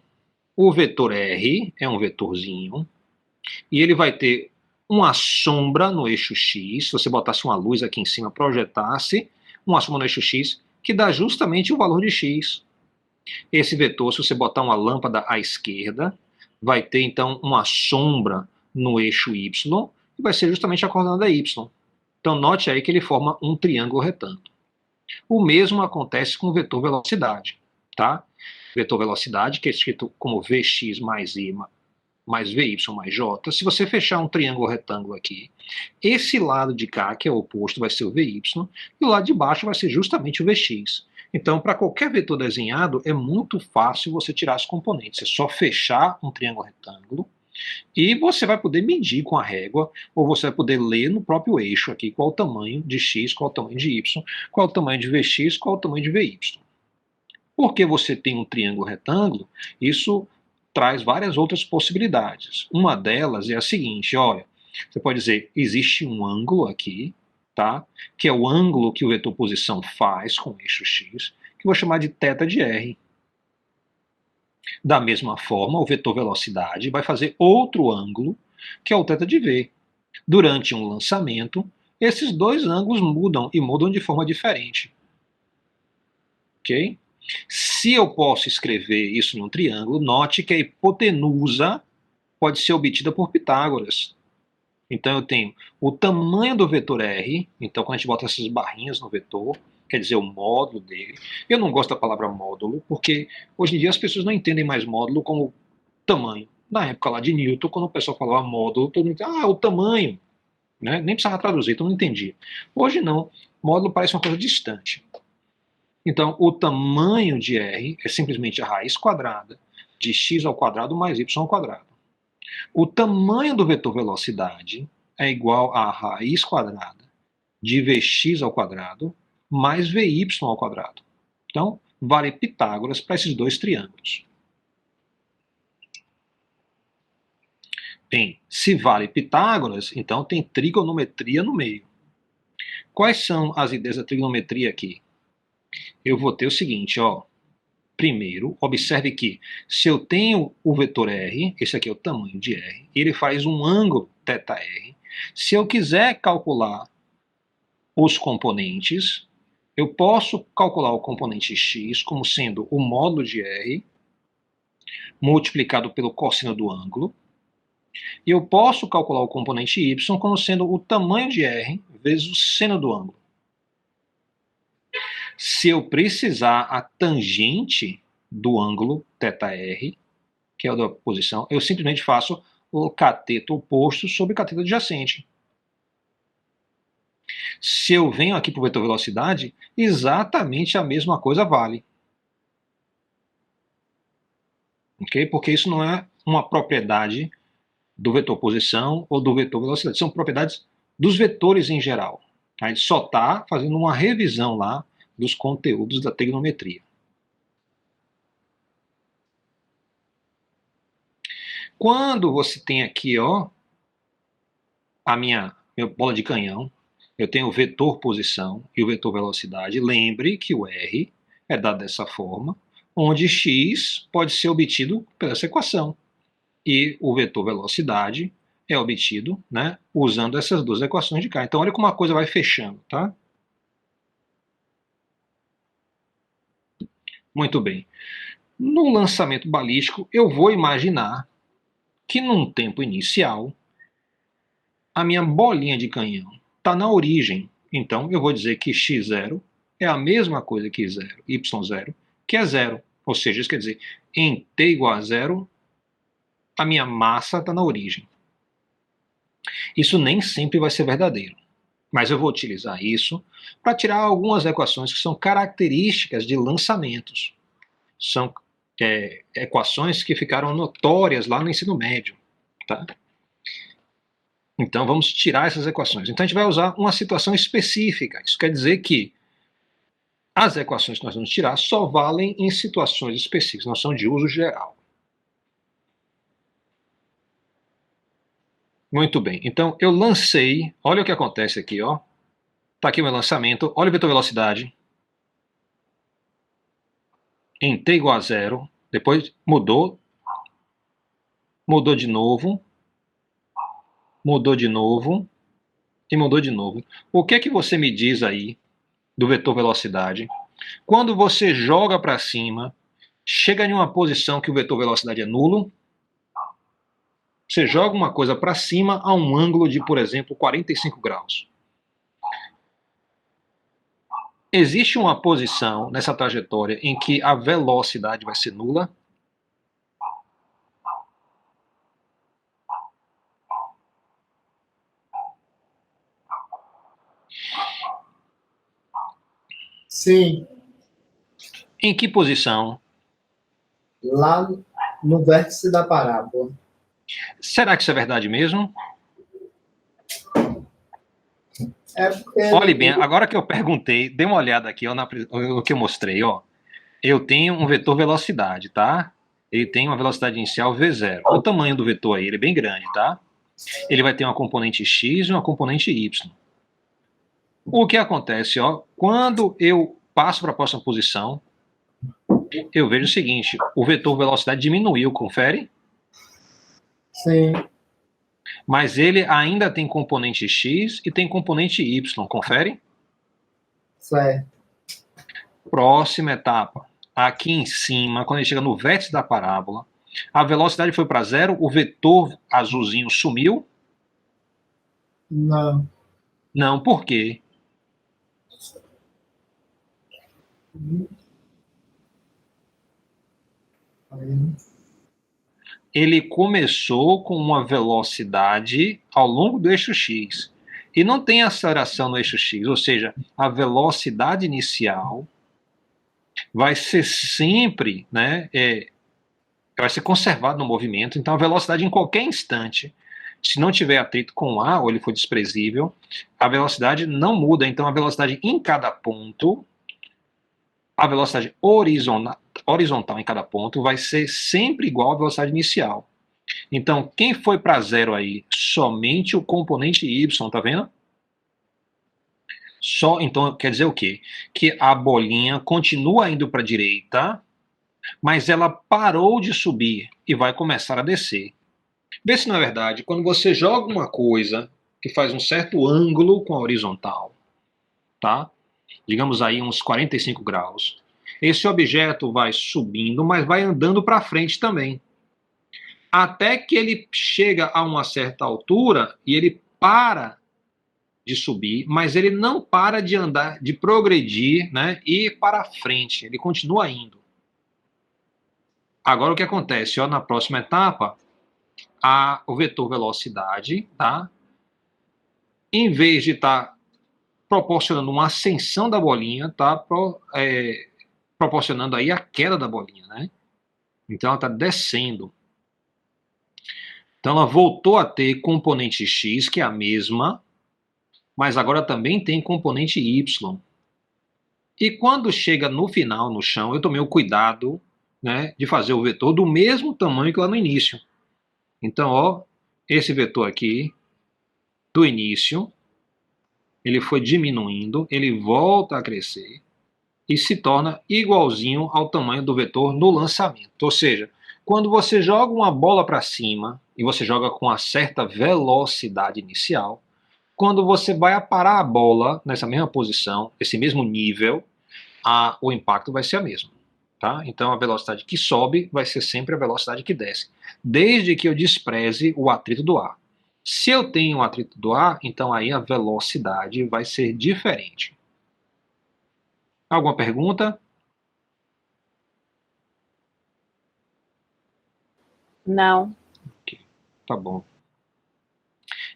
O vetor R é um vetorzinho e ele vai ter uma sombra no eixo X. Se você botasse uma luz aqui em cima, projetasse uma sombra no eixo X, que dá justamente o valor de X. Esse vetor, se você botar uma lâmpada à esquerda, vai ter então uma sombra no eixo Y, e vai ser justamente a coordenada Y. Então note aí que ele forma um triângulo retângulo. O mesmo acontece com o vetor velocidade, tá? Vetor velocidade, que é escrito como Vx mais I mais VY mais J, se você fechar um triângulo retângulo aqui, esse lado de cá, que é o oposto, vai ser o VY, e o lado de baixo vai ser justamente o VX. Então, para qualquer vetor desenhado, é muito fácil você tirar as componentes. É só fechar um triângulo retângulo, e você vai poder medir com a régua, ou você vai poder ler no próprio eixo aqui qual o tamanho de x, qual o tamanho de y, qual o tamanho de Vx, qual o tamanho de Vy. Porque você tem um triângulo retângulo, isso traz várias outras possibilidades. Uma delas é a seguinte, olha, você pode dizer, existe um ângulo aqui, tá? Que é o ângulo que o vetor posição faz com o eixo x, que eu vou chamar de θ de r. Da mesma forma, o vetor velocidade vai fazer outro ângulo, que é o θ de v. Durante um lançamento, esses dois ângulos mudam e mudam de forma diferente. Ok? Se eu posso escrever isso num triângulo, note que a hipotenusa pode ser obtida por Pitágoras. Então eu tenho o tamanho do vetor R, então quando a gente bota essas barrinhas no vetor, quer dizer o módulo dele. Eu não gosto da palavra módulo, porque hoje em dia as pessoas não entendem mais módulo como tamanho. Na época lá de Newton, quando o pessoal falava módulo, todo mundo dizia, o tamanho. Né? Nem precisava traduzir, todo mundo entendia. Hoje não, módulo parece uma coisa distante. Então, o tamanho de R é simplesmente a raiz quadrada de x ao quadrado mais y ao quadrado. O tamanho do vetor velocidade é igual a raiz quadrada de Vx ao quadrado mais Vy ao quadrado. Então, vale Pitágoras para esses dois triângulos. Bem, se vale Pitágoras, então tem trigonometria no meio. Quais são as ideias da trigonometria aqui? Eu vou ter o seguinte, ó. Primeiro, observe que se eu tenho o vetor R, esse aqui é o tamanho de R, ele faz um ângulo θr. Se eu quiser calcular os componentes, eu posso calcular o componente x como sendo o módulo de R multiplicado pelo cosseno do ângulo, e eu posso calcular o componente y como sendo o tamanho de R vezes o seno do ângulo. Se eu precisar a tangente do ângulo θr, que é o da posição, eu simplesmente faço o cateto oposto sobre o cateto adjacente. Se eu venho aqui para o vetor velocidade, exatamente a mesma coisa vale. Okay? Porque isso não é uma propriedade do vetor posição ou do vetor velocidade, são propriedades dos vetores em geral. A gente só está fazendo uma revisão lá dos conteúdos da trigonometria. Quando você tem aqui, ó, a minha bola de canhão, eu tenho o vetor posição e o vetor velocidade. Lembre que o R é dado dessa forma, onde x pode ser obtido pela essa equação. E o vetor velocidade é obtido, né, usando essas duas equações de cá. Então, olha como a coisa vai fechando, tá? Muito bem. No lançamento balístico, eu vou imaginar que num tempo inicial, a minha bolinha de canhão está na origem. Então, eu vou dizer que x0 é a mesma coisa que zero, y0, que é zero. Ou seja, isso quer dizer, em t igual a zero, a minha massa está na origem. Isso nem sempre vai ser verdadeiro. Mas eu vou utilizar isso para tirar algumas equações que são características de lançamentos. São equações que ficaram notórias lá no ensino médio. Tá? Então vamos tirar essas equações. Então a gente vai usar uma situação específica. Isso quer dizer que as equações que nós vamos tirar só valem em situações específicas, não são de uso geral. Muito bem, então eu lancei, olha o que acontece aqui, ó. Tá aqui o meu lançamento, olha o vetor velocidade. Em t igual a zero, depois mudou de novo, mudou de novo e mudou de novo. O que é que você me diz aí do vetor velocidade? Quando você joga para cima, chega em uma posição que o vetor velocidade é nulo, você joga uma coisa para cima a um ângulo de, por exemplo, 45 graus. Existe uma posição nessa trajetória em que a velocidade vai ser nula? Sim, Em que posição? lá no vértice da parábola. Será que isso é verdade mesmo? É porque Olhe bem, agora que eu perguntei, dê uma olhada aqui ó, no que eu mostrei. Ó. Eu tenho um vetor velocidade, tá? Ele tem uma velocidade inicial v0. O tamanho do vetor aí ele é bem grande, tá? Ele vai ter uma componente x e uma componente y. O que acontece, ó, quando eu passo para a próxima posição, eu vejo o seguinte, o vetor velocidade diminuiu, confere? sim, Mas ele ainda tem componente x e tem componente y, confere? certo. Próxima etapa. Aqui em cima, quando ele chega no vértice da parábola, a velocidade foi para zero, o vetor azulzinho sumiu? Não. Não, por quê? Ele começou com uma velocidade ao longo do eixo x. E não tem aceleração no eixo x, ou seja, a velocidade inicial vai ser sempre, né, vai ser conservada no movimento, então a velocidade em qualquer instante, se não tiver atrito com o ar ou ele for desprezível, a velocidade não muda, então a velocidade em cada ponto, a velocidade horizontal em cada ponto vai ser sempre igual à velocidade inicial. Então, quem foi para zero aí? Somente o componente y, tá vendo? Então, quer dizer o quê? Que a bolinha continua indo para a direita, mas ela parou de subir e vai começar a descer. Vê se não é verdade. Quando você joga uma coisa que faz um certo ângulo com a horizontal, tá? Digamos aí uns 45 graus. Esse objeto vai subindo, mas vai andando para frente também. Até que ele chega a uma certa altura e ele para de subir, mas ele não para de andar, de progredir, né, e ir para frente. Ele continua indo. Agora o que acontece? Ó, na próxima etapa, o vetor velocidade, tá? Em vez de estar proporcionando uma ascensão da bolinha, tá proporcionando aí a queda da bolinha, né? Então ela está descendo. Então ela voltou a ter componente x, que é a mesma, mas agora também tem componente y. E quando chega no final, no chão, eu tomei o cuidado, né, de fazer o vetor do mesmo tamanho que lá no início. Então, ó, esse vetor aqui, do início, ele foi diminuindo, ele volta a crescer e se torna igualzinho ao tamanho do vetor no lançamento. Ou seja, quando você joga uma bola para cima e você joga com uma certa velocidade inicial, quando você vai parar a bola nessa mesma posição, esse mesmo nível, o impacto vai ser a mesma. Tá? Então a velocidade que sobe vai ser sempre a velocidade que desce, desde que eu despreze o atrito do ar. Se eu tenho o atrito do ar, então aí a velocidade vai ser diferente. Alguma pergunta? Não. Tá bom.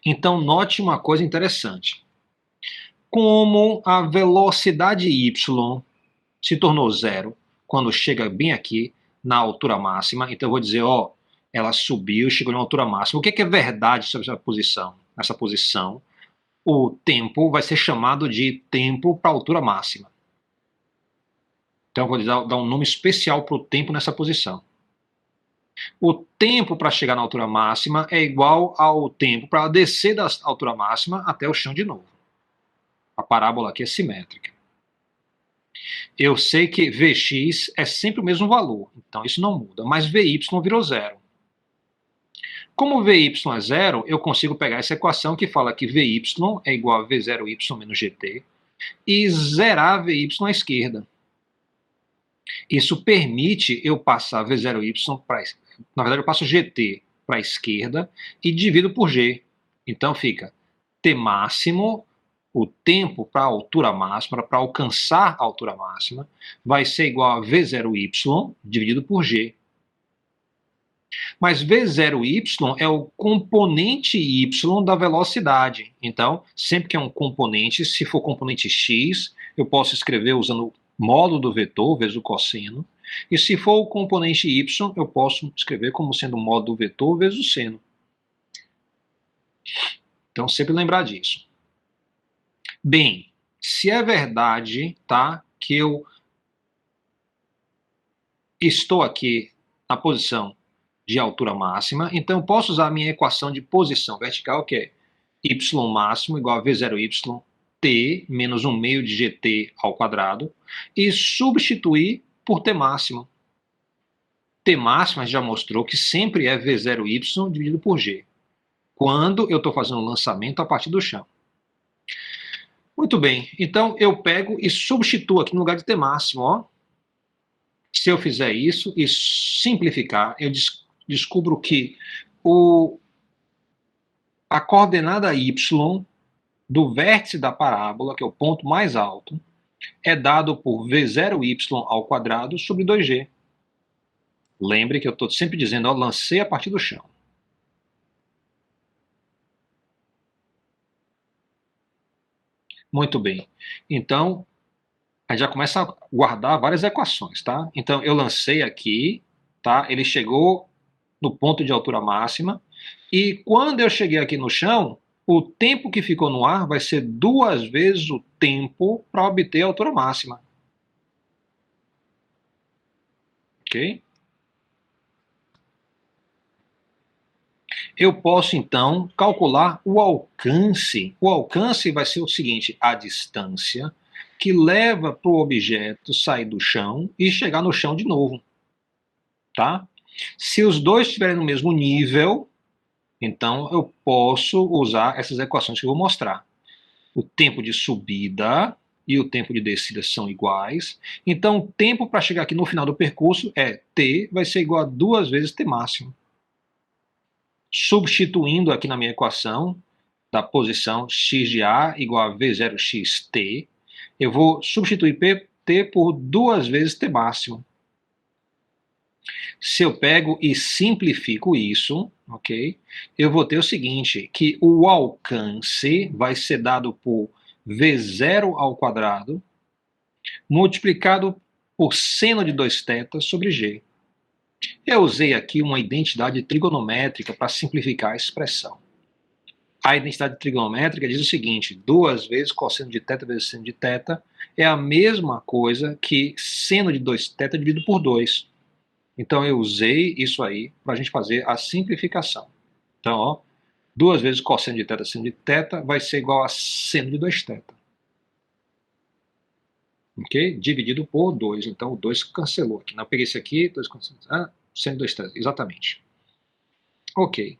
Então note uma coisa interessante. Como a velocidade y se tornou zero quando chega bem aqui na altura máxima, então eu vou dizer, ó, ela subiu e chegou na altura máxima. O que é verdade sobre essa posição? Nessa posição, o tempo vai ser chamado de tempo para a altura máxima. Então eu vou dar um nome especial para o tempo nessa posição. O tempo para chegar na altura máxima é igual ao tempo para descer da altura máxima até o chão de novo. A parábola aqui é simétrica. Eu sei que Vx é sempre o mesmo valor, então isso não muda, mas Vy virou zero. Como Vy é zero, eu consigo pegar essa equação que fala que Vy é igual a V0y menos GT e zerar Vy à esquerda. Isso permite eu passar V0y para... Na verdade, eu passo GT para a esquerda e divido por G. Então fica T máximo, o tempo para a altura máxima, para alcançar a altura máxima, vai ser igual a V0y dividido por G. Mas V0y é o componente y da velocidade. Então, sempre que é um componente, se for componente x, eu posso escrever usando o módulo do vetor vezes o cosseno. E se for o componente y, eu posso escrever como sendo o módulo do vetor vezes o seno. Então, sempre lembrar disso. Bem, se é verdade, tá, que eu estou aqui na posição de altura máxima, então eu posso usar a minha equação de posição vertical, que é y máximo igual a v0y t menos 1 meio de gt ao quadrado, e substituir por t máximo. T máximo a gente já mostrou que sempre é v0y dividido por g, quando eu estou fazendo o lançamento a partir do chão. Muito bem, então eu pego e substituo aqui no lugar de t máximo, ó. Se eu fizer isso e simplificar, eu descubro que a coordenada y do vértice da parábola, que é o ponto mais alto, é dado por v0y ao quadrado sobre 2g. Lembre que eu estou sempre dizendo, ó, lancei a partir do chão. Muito bem. Então, a gente já começa a guardar várias equações, tá? Então, eu lancei aqui, tá? Ele chegou no ponto de altura máxima, e quando eu cheguei aqui no chão, o tempo que ficou no ar vai ser 2 vezes o tempo para obter a altura máxima. Ok? Eu posso, então, calcular o alcance. O alcance vai ser o seguinte, a distância que leva para o objeto sair do chão e chegar no chão de novo. Tá? Se os dois estiverem no mesmo nível, então eu posso usar essas equações que eu vou mostrar. O tempo de subida e o tempo de descida são iguais. Então o tempo para chegar aqui no final do percurso é t vai ser igual a 2 vezes t máximo. Substituindo aqui na minha equação da posição x de A igual a V0xt, eu vou substituir t por 2 vezes t máximo. Se eu pego e simplifico isso, ok? Eu vou ter o seguinte, que o alcance vai ser dado por v0 ao quadrado multiplicado por seno de 2θ sobre g. Eu usei aqui uma identidade trigonométrica para simplificar a expressão. A identidade trigonométrica diz o seguinte, 2 vezes cosseno de θ vezes seno de θ é a mesma coisa que seno de 2θ dividido por 2. Então eu usei isso aí para a gente fazer a simplificação. Então, ó, 2 vezes cosseno de θ seno de θ vai ser igual a seno de 2θ. Ok? Dividido por 2. Então o 2 cancelou aqui. Eu peguei esse aqui, 2 cancelou. Ah, seno de 2θ, exatamente. Ok.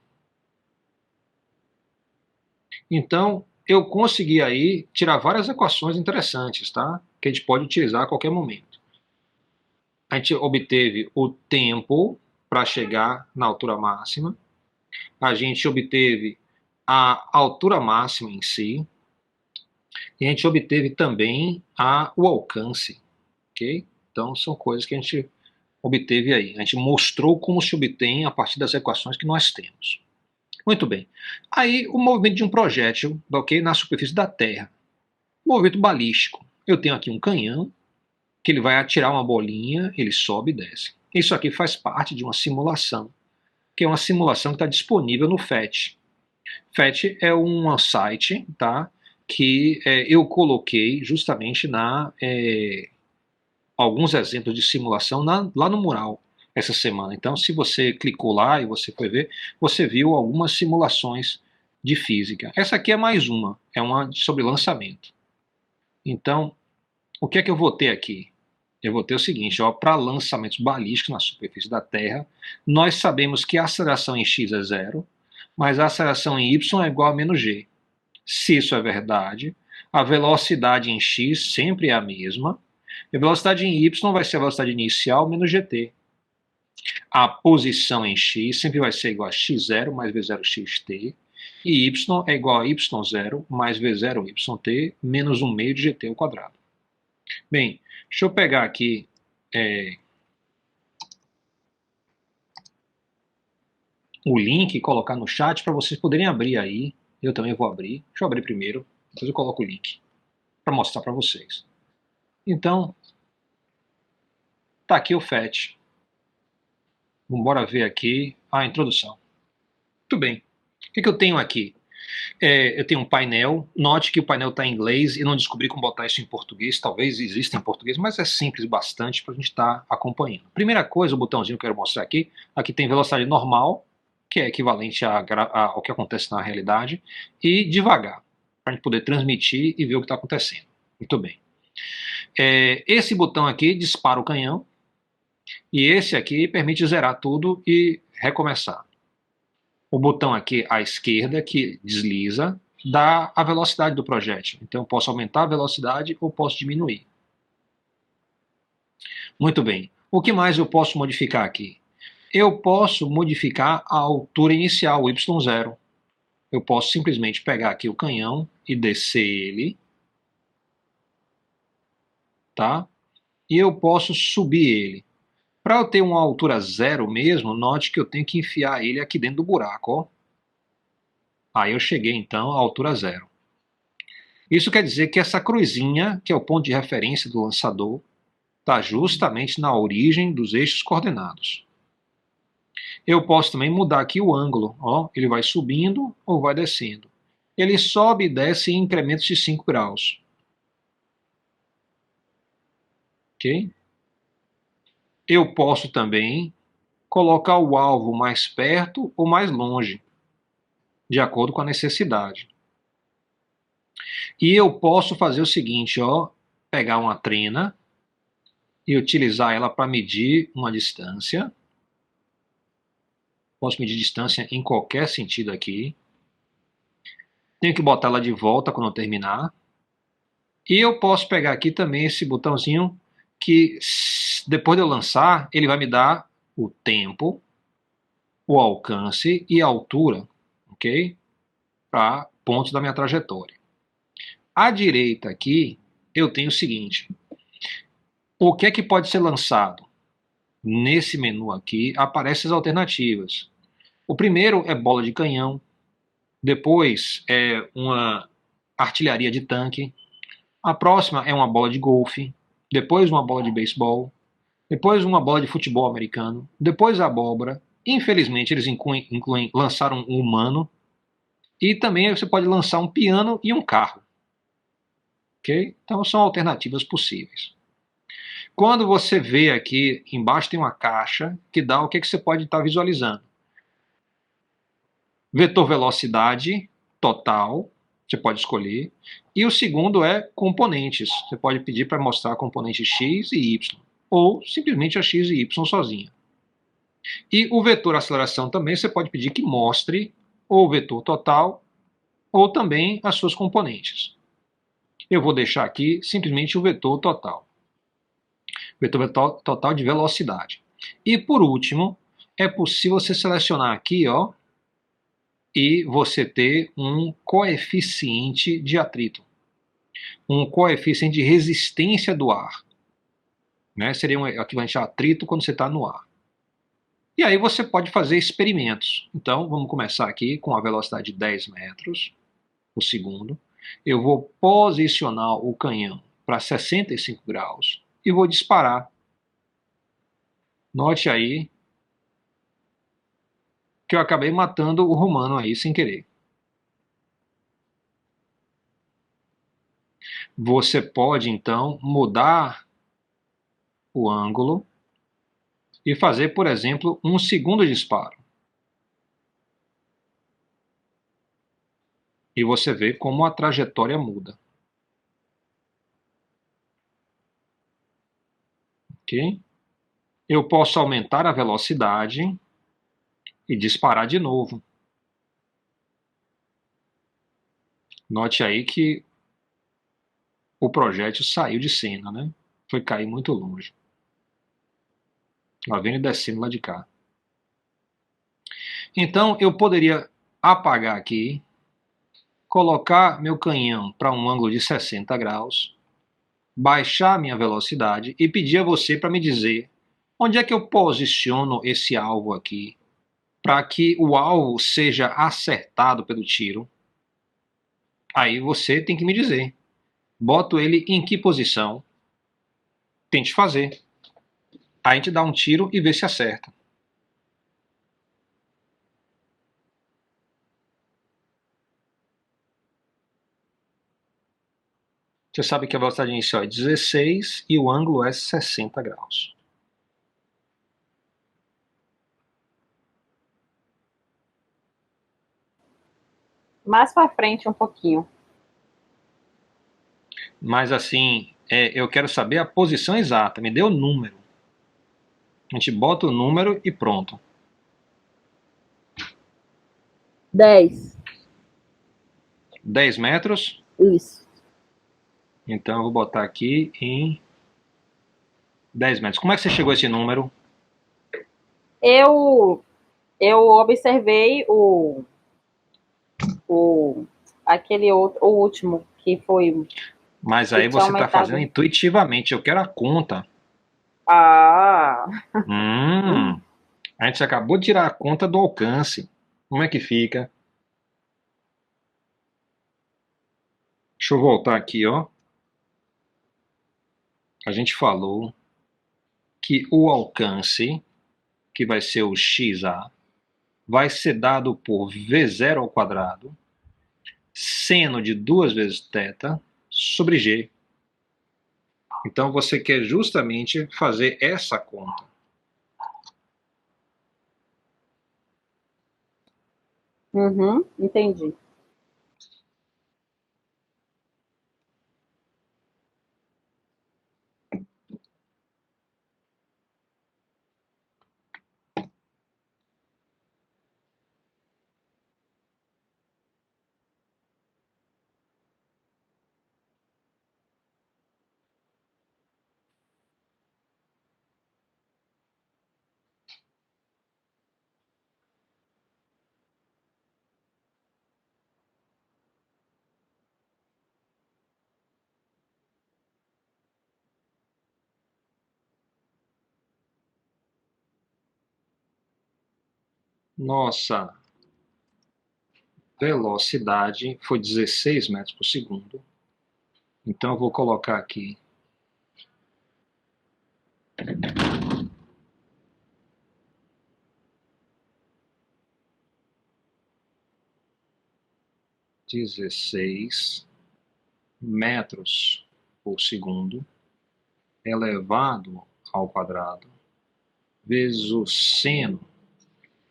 Então, eu consegui aí tirar várias equações interessantes, tá? Que a gente pode utilizar a qualquer momento. A gente obteve o tempo para chegar na altura máxima. A gente obteve a altura máxima em si. E a gente obteve também o alcance. Ok? Então, são coisas que a gente obteve aí. A gente mostrou como se obtém a partir das equações que nós temos. Muito bem. Aí, o movimento de um projétil, ok, na superfície da Terra. Movimento balístico. Eu tenho aqui um canhão, que ele vai atirar uma bolinha, ele sobe e desce. Isso aqui faz parte de uma simulação, que é uma simulação que está disponível no PhET. PhET é um site, tá, que eu coloquei justamente alguns exemplos de simulação lá no mural essa semana. Então, se você clicou lá e você foi ver, você viu algumas simulações de física. Essa aqui é mais uma, é uma sobre lançamento. Então, o que é que eu vou ter aqui? Eu vou ter o seguinte, para lançamentos balísticos na superfície da Terra, nós sabemos que a aceleração em x é 0, mas a aceleração em y é igual a menos g. Se isso é verdade, a velocidade em x sempre é a mesma, e a velocidade em y vai ser a velocidade inicial menos gt. A posição em x sempre vai ser igual a x0 mais v0xt, e y é igual a y0 mais v0yt menos 1 meio de gt ao quadrado. Bem, deixa eu pegar aqui o link e colocar no chat para vocês poderem abrir aí. Eu também vou abrir. Deixa eu abrir primeiro, depois eu coloco o link para mostrar para vocês. Então, tá aqui o FET. Vamos ver aqui a introdução. Muito bem. O que eu tenho aqui? Eu tenho um painel. Note que o painel está em inglês e não descobri como botar isso em português. Talvez exista em português, mas é simples bastante para a gente estar acompanhando. Primeira coisa, o botãozinho que eu quero mostrar aqui. Aqui tem velocidade normal, que é equivalente ao que acontece na realidade, e devagar, para a gente poder transmitir e ver o que está acontecendo. Muito bem. Esse botão aqui dispara o canhão, e esse aqui permite zerar tudo e recomeçar. O botão aqui à esquerda, que desliza, dá a velocidade do projétil. Então eu posso aumentar a velocidade ou posso diminuir. Muito bem. O que mais eu posso modificar aqui? Eu posso modificar a altura inicial, o Y0. Eu posso simplesmente pegar aqui o canhão e descer ele. Tá? E eu posso subir ele. Para eu ter uma altura zero mesmo, note que eu tenho que enfiar ele aqui dentro do buraco. Ó. Aí eu cheguei então à altura zero. Isso quer dizer que essa cruzinha, que é o ponto de referência do lançador, está justamente na origem dos eixos coordenados. Eu posso também mudar aqui o ângulo. Ó, ele vai subindo ou vai descendo. Ele sobe e desce em incrementos de 5 graus. Ok? Eu posso também colocar o alvo mais perto ou mais longe, de acordo com a necessidade. E eu posso fazer o seguinte, ó, pegar uma trena e utilizar ela para medir uma distância. Posso medir distância em qualquer sentido aqui. Tenho que botar ela de volta quando eu terminar. E eu posso pegar aqui também esse botãozinho que, depois de eu lançar, ele vai me dar o tempo, o alcance e a altura, ok? Para pontos da minha trajetória. À direita aqui, eu tenho o seguinte. O que é que pode ser lançado? Nesse menu aqui, aparecem as alternativas. O primeiro é bola de canhão. Depois é uma artilharia de tanque. A próxima é uma bola de golfe. Depois uma bola de beisebol. Depois uma bola de futebol americano. Depois a abóbora. Infelizmente, eles lançaram um humano. E também você pode lançar um piano e um carro. Okay? Então são alternativas possíveis. Quando você vê aqui, embaixo tem uma caixa que dá o que você pode estar visualizando. Vetor velocidade total, você pode escolher. E o segundo é componentes. Você pode pedir para mostrar componentes X e Y. Ou simplesmente a X e Y sozinha. E o vetor aceleração também você pode pedir que mostre ou o vetor total ou também as suas componentes. Eu vou deixar aqui simplesmente o vetor total. Vetor total de velocidade. E por último, é possível você selecionar aqui, ó, e você ter um coeficiente de atrito. Um coeficiente de resistência do ar. Né? Seria um equivalente a atrito quando você está no ar. E aí você pode fazer experimentos. Então, vamos começar aqui com a velocidade de 10 metros por segundo. Eu vou posicionar o canhão para 65 graus e vou disparar. Note aí que eu acabei matando o romano aí sem querer. Você pode, então, mudar o ângulo e fazer, por exemplo, um segundo disparo. E você vê como a trajetória muda. Ok? Eu posso aumentar a velocidade e disparar de novo. Note aí que o projétil saiu de cena, né? Foi cair muito longe. Lá vem ele descendo lá de cá. Então eu poderia apagar aqui, colocar meu canhão para um ângulo de 60 graus, baixar minha velocidade e pedir a você para me dizer onde é que eu posiciono esse alvo aqui para que o alvo seja acertado pelo tiro, aí você tem que me dizer. Boto ele em que posição? Tente fazer. Aí a gente dá um tiro e vê se acerta. Você sabe que a velocidade inicial é 16 e o ângulo é 60 graus. Mais para frente um pouquinho. Mas assim, eu quero saber a posição exata. Me dê o número. A gente bota o número e pronto. 10. 10 metros. Isso. Então eu vou botar aqui em 10 metros. Como é que você chegou a esse número? Eu observei aquele outro, o último, que foi Mas que aí tinha você está aumentado. fazendo intuitivamente. Eu quero a conta. Ah, A gente acabou de tirar a conta do alcance. Como é que fica? Deixa eu voltar aqui, ó. A gente falou que o alcance, que vai ser o XA, vai ser dado por V0 ao quadrado, seno de 2 vezes θ, sobre G. Então você quer justamente fazer essa conta. entendi. Nossa velocidade foi 16 metros por segundo. Então eu vou colocar aqui 16 metros por segundo elevado ao quadrado vezes o seno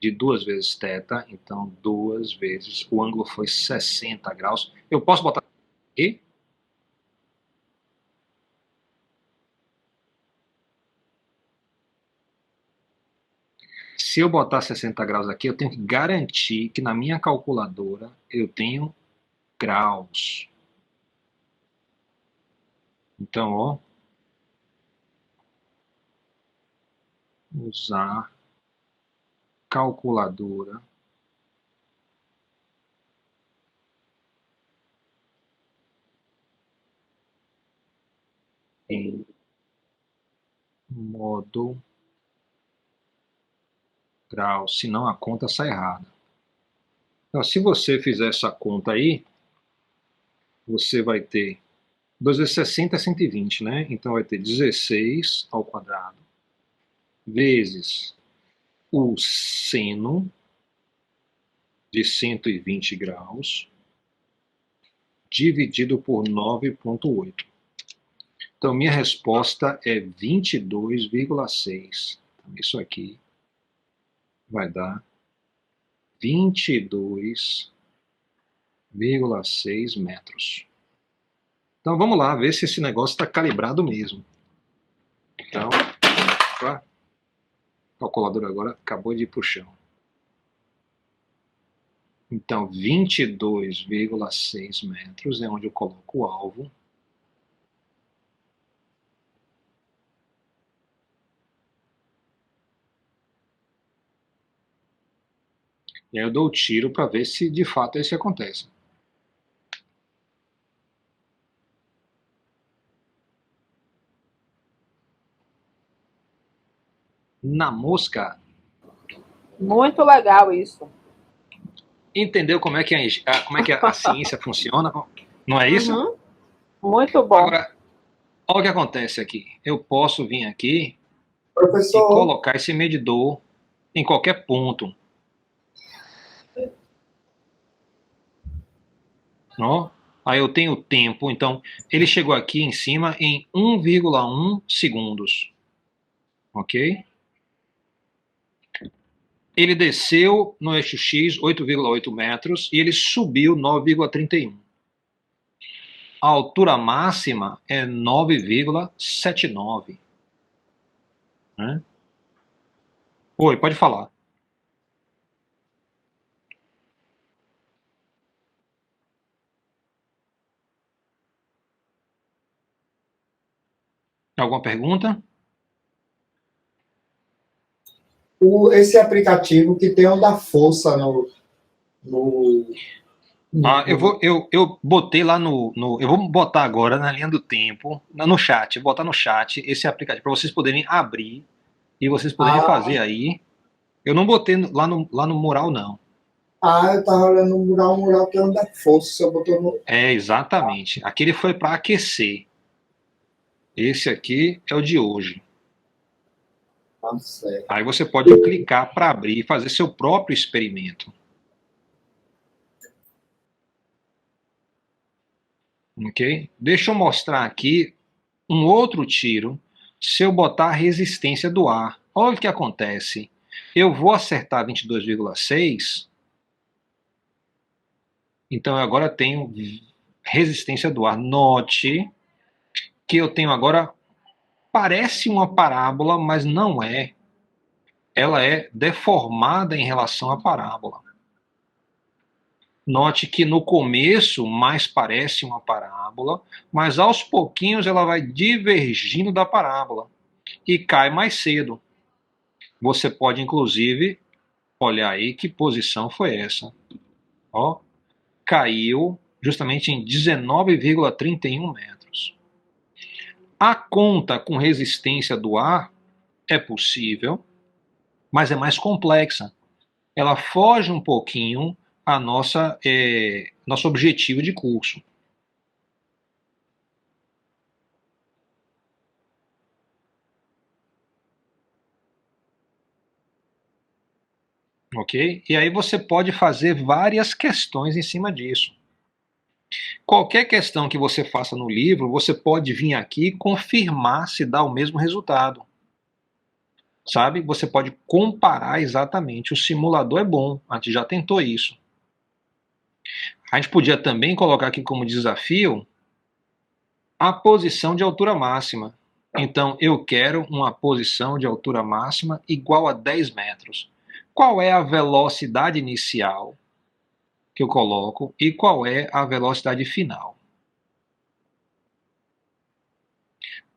de 2 vezes θ, então 2 vezes, o ângulo foi 60 graus. Eu posso botar aqui? Se eu botar 60 graus aqui, eu tenho que garantir que na minha calculadora eu tenho graus. Então, ó, usar calculadora em modo graus, senão a conta sai errada. Então, se você fizer essa conta aí, você vai ter 2 vezes 60 é 120, né? Então vai ter 16 ao quadrado vezes o seno de 120 graus dividido por 9,8. Então, minha resposta é 22,6. Então, isso aqui vai dar 22,6 metros. Então, vamos lá, ver se esse negócio está calibrado mesmo. Então, a calculadora agora acabou de ir para o chão. Então, 22,6 metros é onde eu coloco o alvo. E aí eu dou o tiro para ver se de fato isso acontece. Na mosca. Muito legal isso. Entendeu como é que a ciência funciona? Não é isso? Uhum. Muito bom. Agora, olha o que acontece aqui. Eu posso vir aqui e Professor, colocar esse medidor em qualquer ponto. Ó. Aí eu tenho tempo, então ele chegou aqui em cima em 1,1 segundos. Ok? Ele desceu no eixo X 8,8 metros e ele subiu 9,31. A altura máxima é 9,79. Né? Oi, pode falar. Alguma pergunta? esse aplicativo que tem o da força no, Eu botei lá eu vou botar agora na linha do tempo, no chat, botar no chat esse aplicativo para vocês poderem abrir e vocês poderem fazer aí. Eu não botei lá no mural, não. eu estava olhando um mural que é o da força. Botou no... É, exatamente. Aquele foi para aquecer. Esse aqui é o de hoje. Tá certo. Aí você pode clicar para abrir e fazer seu próprio experimento. Ok? Deixa eu mostrar aqui um outro tiro. Se eu botar a resistência do ar, olha o que acontece. Eu vou acertar 22,6. Então eu agora tenho resistência do ar. Note que eu tenho agora, parece uma parábola, mas não é. Ela é deformada em relação à parábola. Note que no começo mais parece uma parábola, mas aos pouquinhos ela vai divergindo da parábola e cai mais cedo. Você pode, inclusive, olhar aí que posição foi essa. Ó, caiu justamente em 19,31 metros. A conta com resistência do ar é possível, mas é mais complexa. Ela foge um pouquinho a nosso objetivo de curso. Ok? E aí você pode fazer várias questões em cima disso. Qualquer questão que você faça no livro, você pode vir aqui e confirmar se dá o mesmo resultado. Sabe? Você pode comparar exatamente. O simulador é bom, a gente já tentou isso. A gente podia também colocar aqui como desafio a posição de altura máxima. Então, eu quero uma posição de altura máxima igual a 10 metros. Qual é a velocidade inicial que eu coloco e qual é a velocidade final?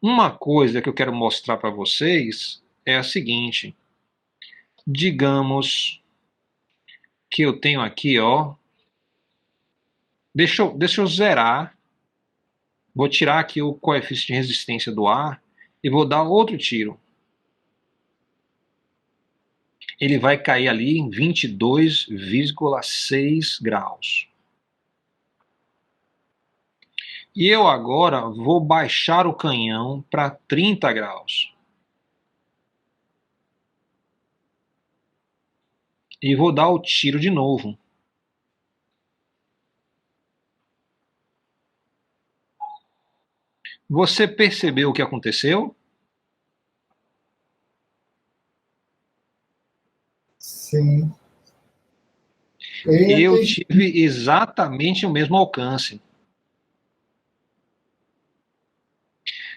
Uma coisa que eu quero mostrar para vocês é a seguinte. Digamos que eu tenho aqui, ó. Deixa eu zerar. Vou tirar aqui o coeficiente de resistência do ar e vou dar outro tiro. Ele vai cair ali em 22,6 graus. E eu agora vou baixar o canhão para 30 graus. E vou dar o tiro de novo. Você percebeu o que aconteceu? Sim. Eu tive exatamente o mesmo alcance.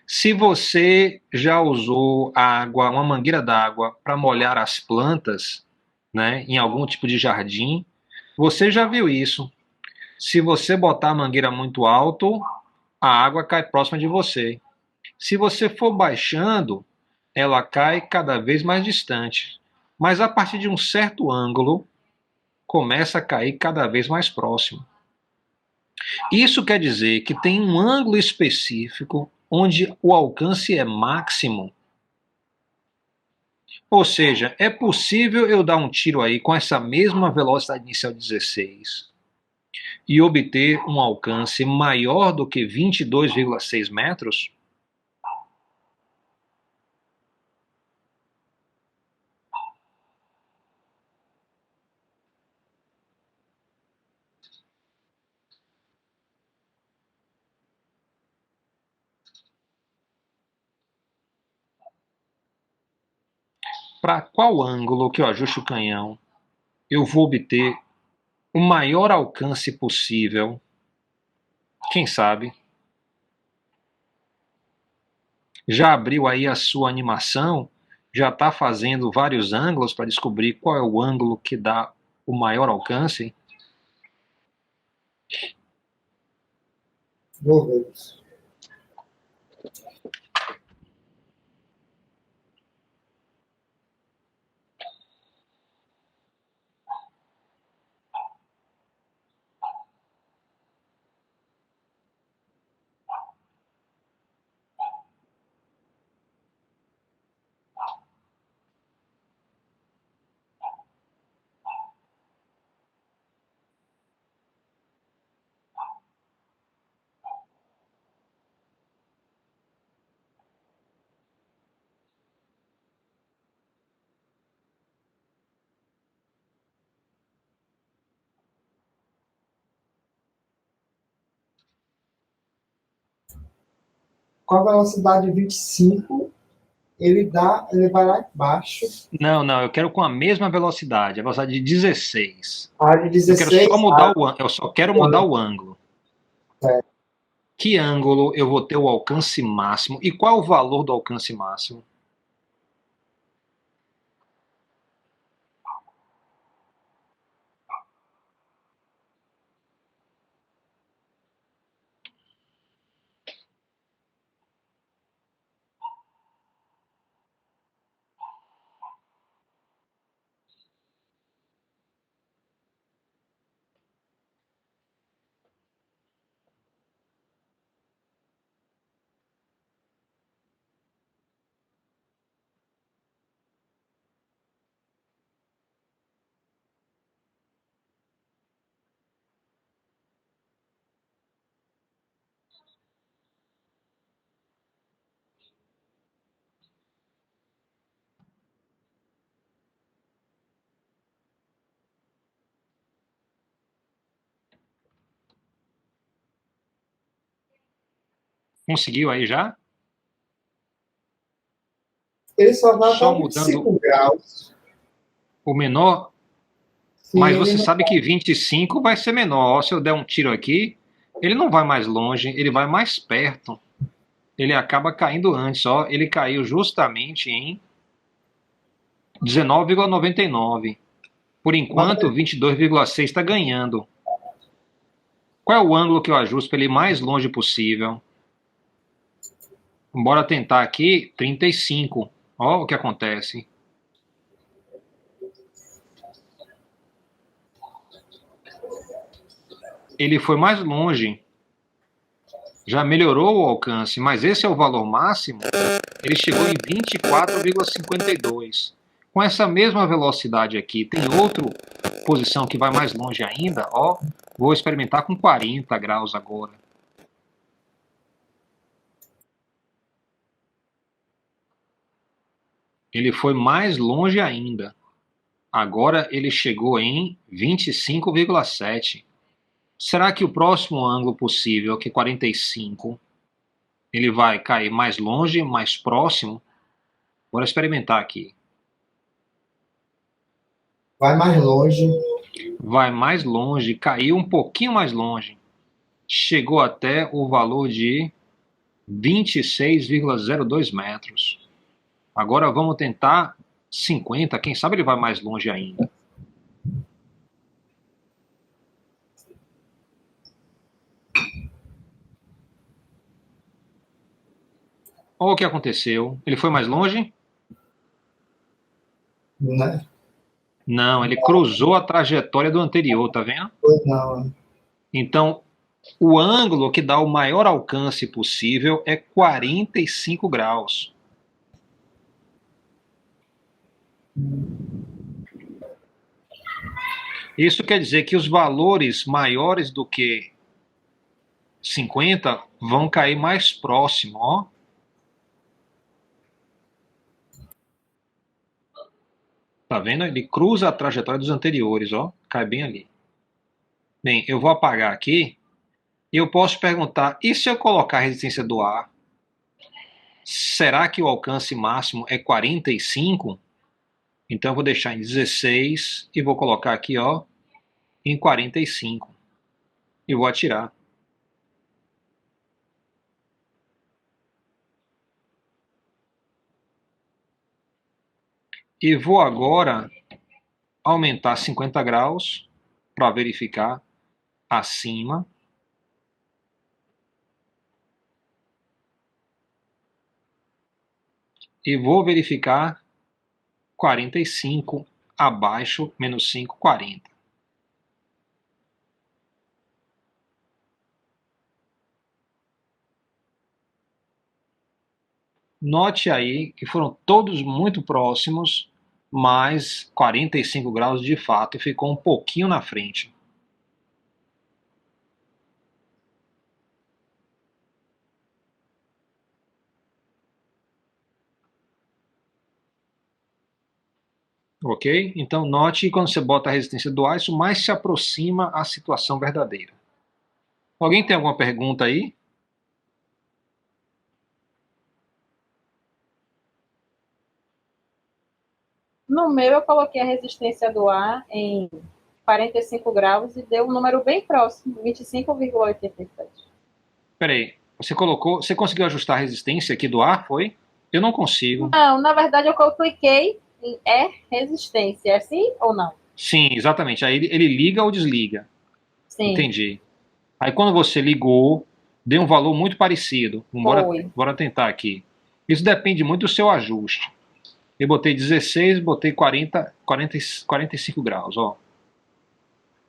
Se você já usou água, uma mangueira d'água para molhar as plantas, né, em algum tipo de jardim, você já viu isso. Se você botar a mangueira muito alto, a água cai próxima de você. Se você for baixando, ela cai cada vez mais distante. Mas a partir de um certo ângulo, começa a cair cada vez mais próximo. Isso quer dizer que tem um ângulo específico onde o alcance é máximo. Ou seja, é possível eu dar um tiro aí com essa mesma velocidade inicial 16 e obter um alcance maior do que 22,6 metros? Para qual ângulo que eu ajuste o canhão, eu vou obter o maior alcance possível? Quem sabe? Já abriu aí a sua animação? Já está fazendo vários ângulos para descobrir qual é o ângulo que dá o maior alcance? Vou ver. Com a velocidade 25, ele vai lá embaixo. Não, eu quero com a mesma velocidade, a velocidade de 16. A de 16. Eu só quero mudar o ângulo. É. Que ângulo eu vou ter o alcance máximo? E qual é o valor do alcance máximo? Conseguiu aí já? Ele só vai Só até mudando 25 graus. o menor, Sim, mas ele você não sabe que 25 vai ser menor. Ó, se eu der um tiro aqui, ele não vai mais longe, ele vai mais perto. Ele acaba caindo antes, ó. Ele caiu justamente em 19,99. Por enquanto, 22,6 está ganhando. Qual é o ângulo que eu ajusto para ele ir mais longe possível? Bora tentar aqui 35. Ó o que acontece. Ele foi mais longe. Já melhorou o alcance, mas esse é o valor máximo. Ele chegou em 24,52. Com essa mesma velocidade aqui, tem outra posição que vai mais longe ainda. Ó, vou experimentar com 40 graus agora. Ele foi mais longe ainda. Agora ele chegou em 25,7. Será que o próximo ângulo possível, que é 45, ele vai cair mais longe, mais próximo? Bora experimentar aqui. vai mais longe. Vai mais longe, caiu um pouquinho mais longe. Chegou até o valor de 26,02 metros. Agora vamos tentar 50, quem sabe ele vai mais longe ainda. Olha o que aconteceu. Ele foi mais longe? Né? Não, ele cruzou a trajetória do anterior, tá vendo? Pois não. Então, o ângulo que dá o maior alcance possível é 45 graus. Isso quer dizer que os valores maiores do que 50 vão cair mais próximo, ó. Tá vendo? Ele cruza a trajetória dos anteriores, ó. Cai bem ali. Bem, eu vou apagar aqui e eu posso perguntar, e se eu colocar a resistência do ar, será que o alcance máximo é 45? Então eu vou deixar em 16 e vou colocar aqui, ó, em 45. E vou atirar. E vou agora aumentar 50 graus para verificar acima. E vou verificar 45 abaixo, menos 5, 40. Note aí que foram todos muito próximos, mas 45 graus de fato ficou um pouquinho na frente. Ok? Então note que quando você bota a resistência do ar, isso mais se aproxima à situação verdadeira. Alguém tem alguma pergunta aí? No meu, eu coloquei a resistência do ar em 45 graus e deu um número bem próximo, 25,87. Peraí, você conseguiu ajustar a resistência aqui do ar, foi? Eu não consigo. Não, na verdade, eu cliquei em resistência. É assim ou não? Sim, exatamente. Aí ele liga ou desliga. Sim. Entendi. Aí quando você ligou, deu um valor muito parecido. Bora tentar aqui. Isso depende muito do seu ajuste. Eu botei 16, botei 45 graus, ó.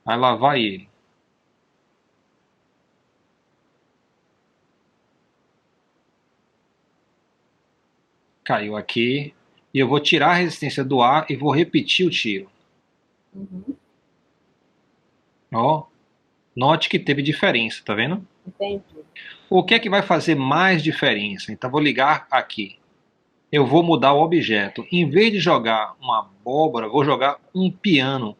Aí lá vai ele. Caiu aqui. E eu vou tirar a resistência do ar e vou repetir o tiro. Uhum. Ó. Note que teve diferença, tá vendo? Entendi. O que é que vai fazer mais diferença? Então vou ligar aqui. Eu vou mudar o objeto. Em vez de jogar uma abóbora, vou jogar um piano.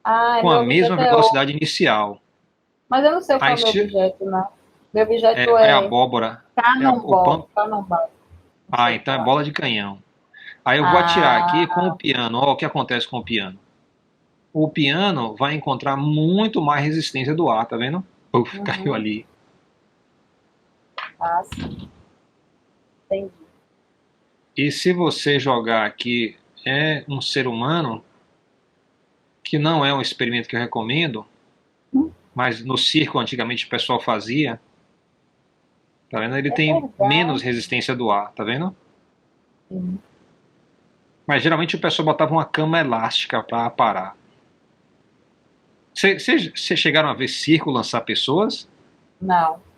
Com a mesma velocidade inicial. Mas eu não sei qual é o meu objeto, não. Meu objeto é a abóbora. Cannonball. Ah, então é bola de canhão. Aí eu vou atirar aqui com o piano. Olha o que acontece com o piano. O piano vai encontrar muito mais resistência do ar, tá vendo? Uf, caiu ali. Ah, sim. Entendi. E se você jogar aqui um ser humano, que não é um experimento que eu recomendo, mas no circo antigamente o pessoal fazia, tá vendo? Ele tem menos resistência do ar, tá vendo? Sim. Mas geralmente o pessoal botava uma cama elástica para parar. Vocês chegaram a ver circo lançar pessoas? Não.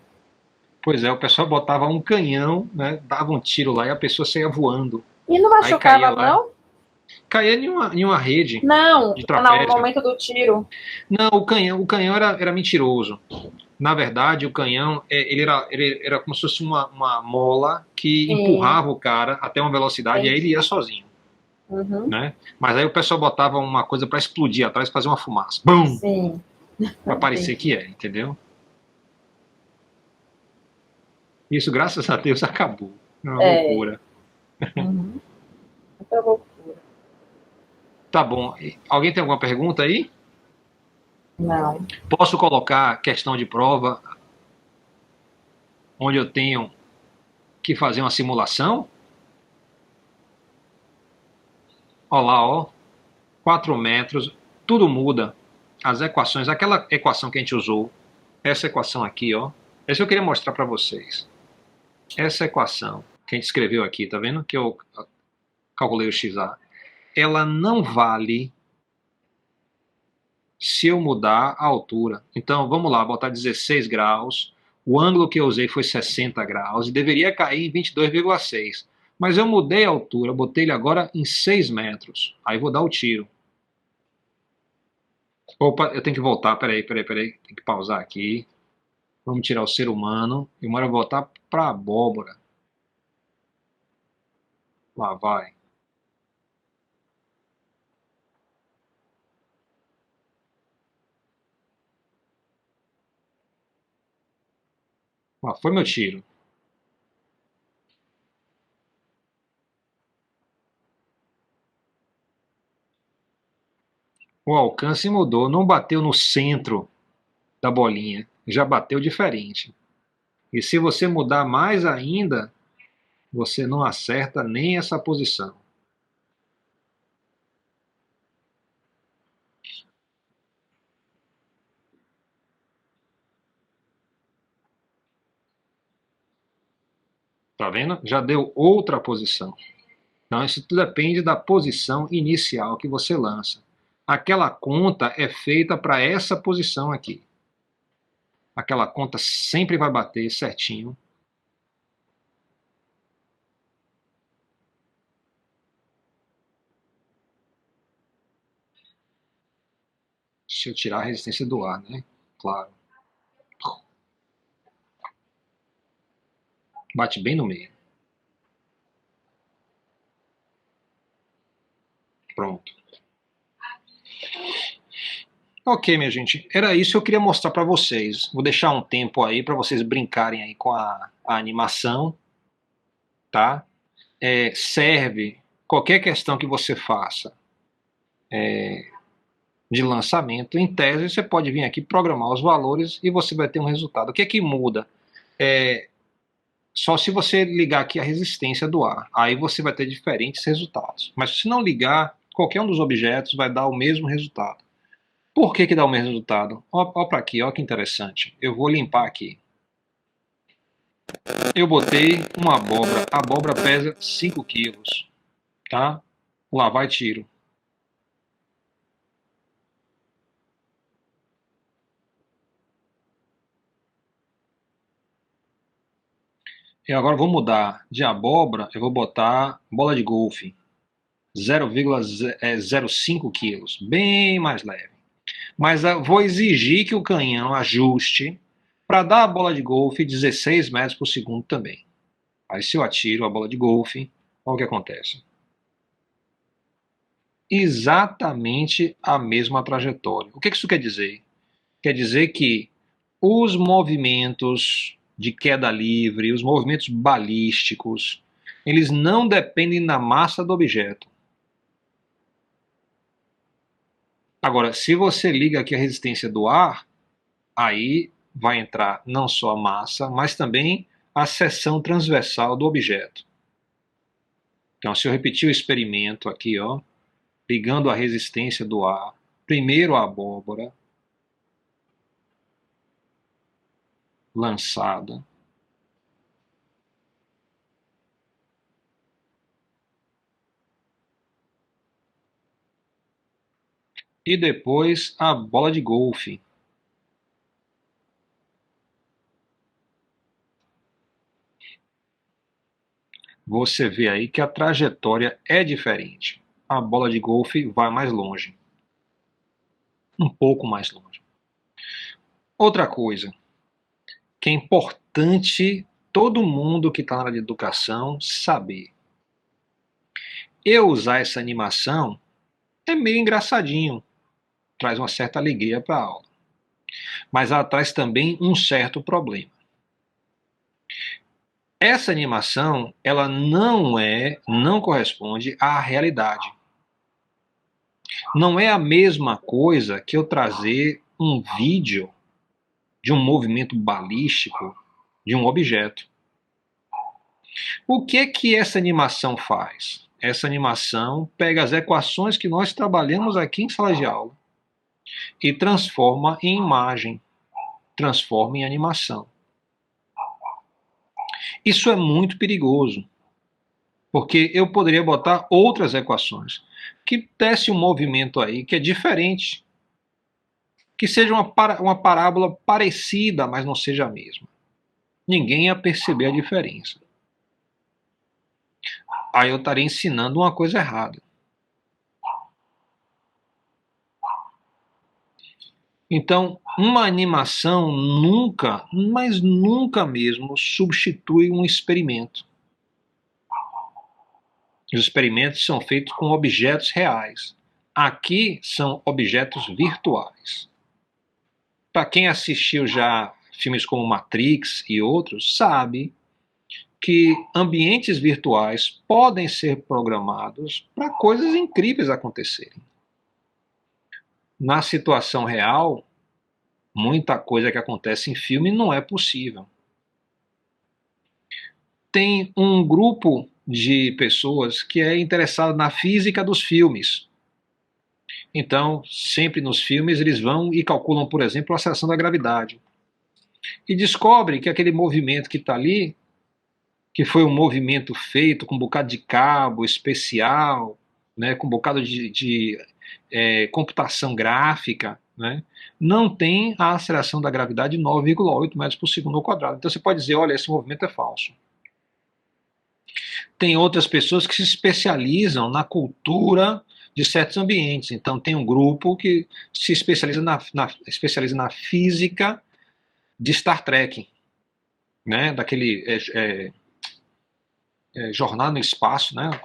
Pois é, o pessoal botava um canhão, né, dava um tiro lá e a pessoa saía voando. E não machucava, não? Caía em uma rede. Não, de trapézio. No momento do tiro. Não, o canhão era mentiroso. Na verdade, o canhão ele era como se fosse uma mola que empurrava o cara até uma velocidade e aí ele ia sozinho. Uhum. Né? Mas aí o pessoal botava uma coisa para explodir atrás e fazer uma fumaça. Bum! Sim. Para parecer que entendeu? Isso, graças a Deus, acabou. É uma loucura. Uhum. Muita loucura. Tá bom. Alguém tem alguma pergunta aí? Não. Posso colocar questão de prova onde eu tenho que fazer uma simulação? Olha lá, ó. 4 metros, tudo muda. As equações, aquela equação que a gente usou, essa equação aqui, ó. Essa eu queria mostrar para vocês. Essa equação que a gente escreveu aqui, tá vendo? Que eu calculei o XA. Ela não vale se eu mudar a altura. Então, vamos lá, botar 16 graus. O ângulo que eu usei foi 60 graus e deveria cair em 22,6. Mas eu mudei a altura, botei ele agora em 6 metros. Aí vou dar o tiro. Opa, eu tenho que voltar, peraí. Tem que pausar aqui. Vamos tirar o ser humano e bora voltar para a abóbora. Lá vai. Lá foi meu tiro. O alcance mudou, não bateu no centro da bolinha, já bateu diferente. E se você mudar mais ainda, você não acerta nem essa posição. Tá vendo? Já deu outra posição. Então, isso tudo depende da posição inicial que você lança. Aquela conta é feita para essa posição aqui. Aquela conta sempre vai bater certinho. Se eu tirar a resistência do ar, né? Claro. Bate bem no meio. Pronto. Ok, minha gente, era isso que eu queria mostrar para vocês. Vou deixar um tempo aí para vocês brincarem aí com a animação, tá? Serve qualquer questão que você faça de lançamento. Em tese, você pode vir aqui programar os valores e você vai ter um resultado. O que é que muda? Só se você ligar aqui a resistência do ar. Aí você vai ter diferentes resultados. Mas se não ligar, qualquer um dos objetos vai dar o mesmo resultado. Por que dá o mesmo resultado? Olha para aqui, olha que interessante. Eu vou limpar aqui. Eu botei uma abóbora. A abóbora pesa 5 quilos. Tá? Lá vai tiro. Eu agora vou mudar de abóbora, eu vou botar bola de golfe. 0,05 quilos. Bem mais leve. Mas vou exigir que o canhão ajuste para dar a bola de golfe 16 metros por segundo também. Aí se eu atiro a bola de golfe, olha o que acontece. Exatamente a mesma trajetória. O que isso quer dizer? Quer dizer que os movimentos de queda livre, os movimentos balísticos, eles não dependem da massa do objeto. Agora, se você liga aqui a resistência do ar, aí vai entrar não só a massa, mas também a seção transversal do objeto. Então, se eu repetir o experimento aqui, ó, ligando a resistência do ar, primeiro a abóbora, lançada, e depois a bola de golfe. Você vê aí que a trajetória é diferente. A bola de golfe vai mais longe. Um pouco mais longe. Outra coisa que é importante todo mundo que está na área de educação saber. Eu usar essa animação é meio engraçadinho. Traz uma certa alegria para a aula. Mas ela traz também um certo problema. Essa animação, ela não corresponde à realidade. Não é a mesma coisa que eu trazer um vídeo de um movimento balístico de um objeto. O que essa animação faz? Essa animação pega as equações que nós trabalhamos aqui em sala de aula e transforma em imagem, transforma em animação. Isso é muito perigoso, porque eu poderia botar outras equações que desse um movimento aí que é diferente, que seja uma parábola parecida, mas não seja a mesma. Ninguém ia perceber a diferença. aí eu estaria ensinando uma coisa errada. Então, uma animação nunca, mas nunca mesmo, substitui um experimento. Os experimentos são feitos com objetos reais. Aqui são objetos virtuais. Para quem assistiu já filmes como Matrix e outros, sabe que ambientes virtuais podem ser programados para coisas incríveis acontecerem. Na situação real, muita coisa que acontece em filme não é possível. Tem um grupo de pessoas que é interessado na física dos filmes. Então, sempre nos filmes, eles vão e calculam, por exemplo, a aceleração da gravidade. E descobre que aquele movimento que está ali, que foi um movimento feito com um bocado de cabo especial, né, com um bocado de computação gráfica, né, não tem a aceleração da gravidade de 9,8 metros por segundo ao quadrado. Então você pode dizer, olha, esse movimento é falso. Tem outras pessoas que se especializam na cultura de certos ambientes. Então tem um grupo que se especializa na física de Star Trek, né, daquele Jornada no Espaço, né?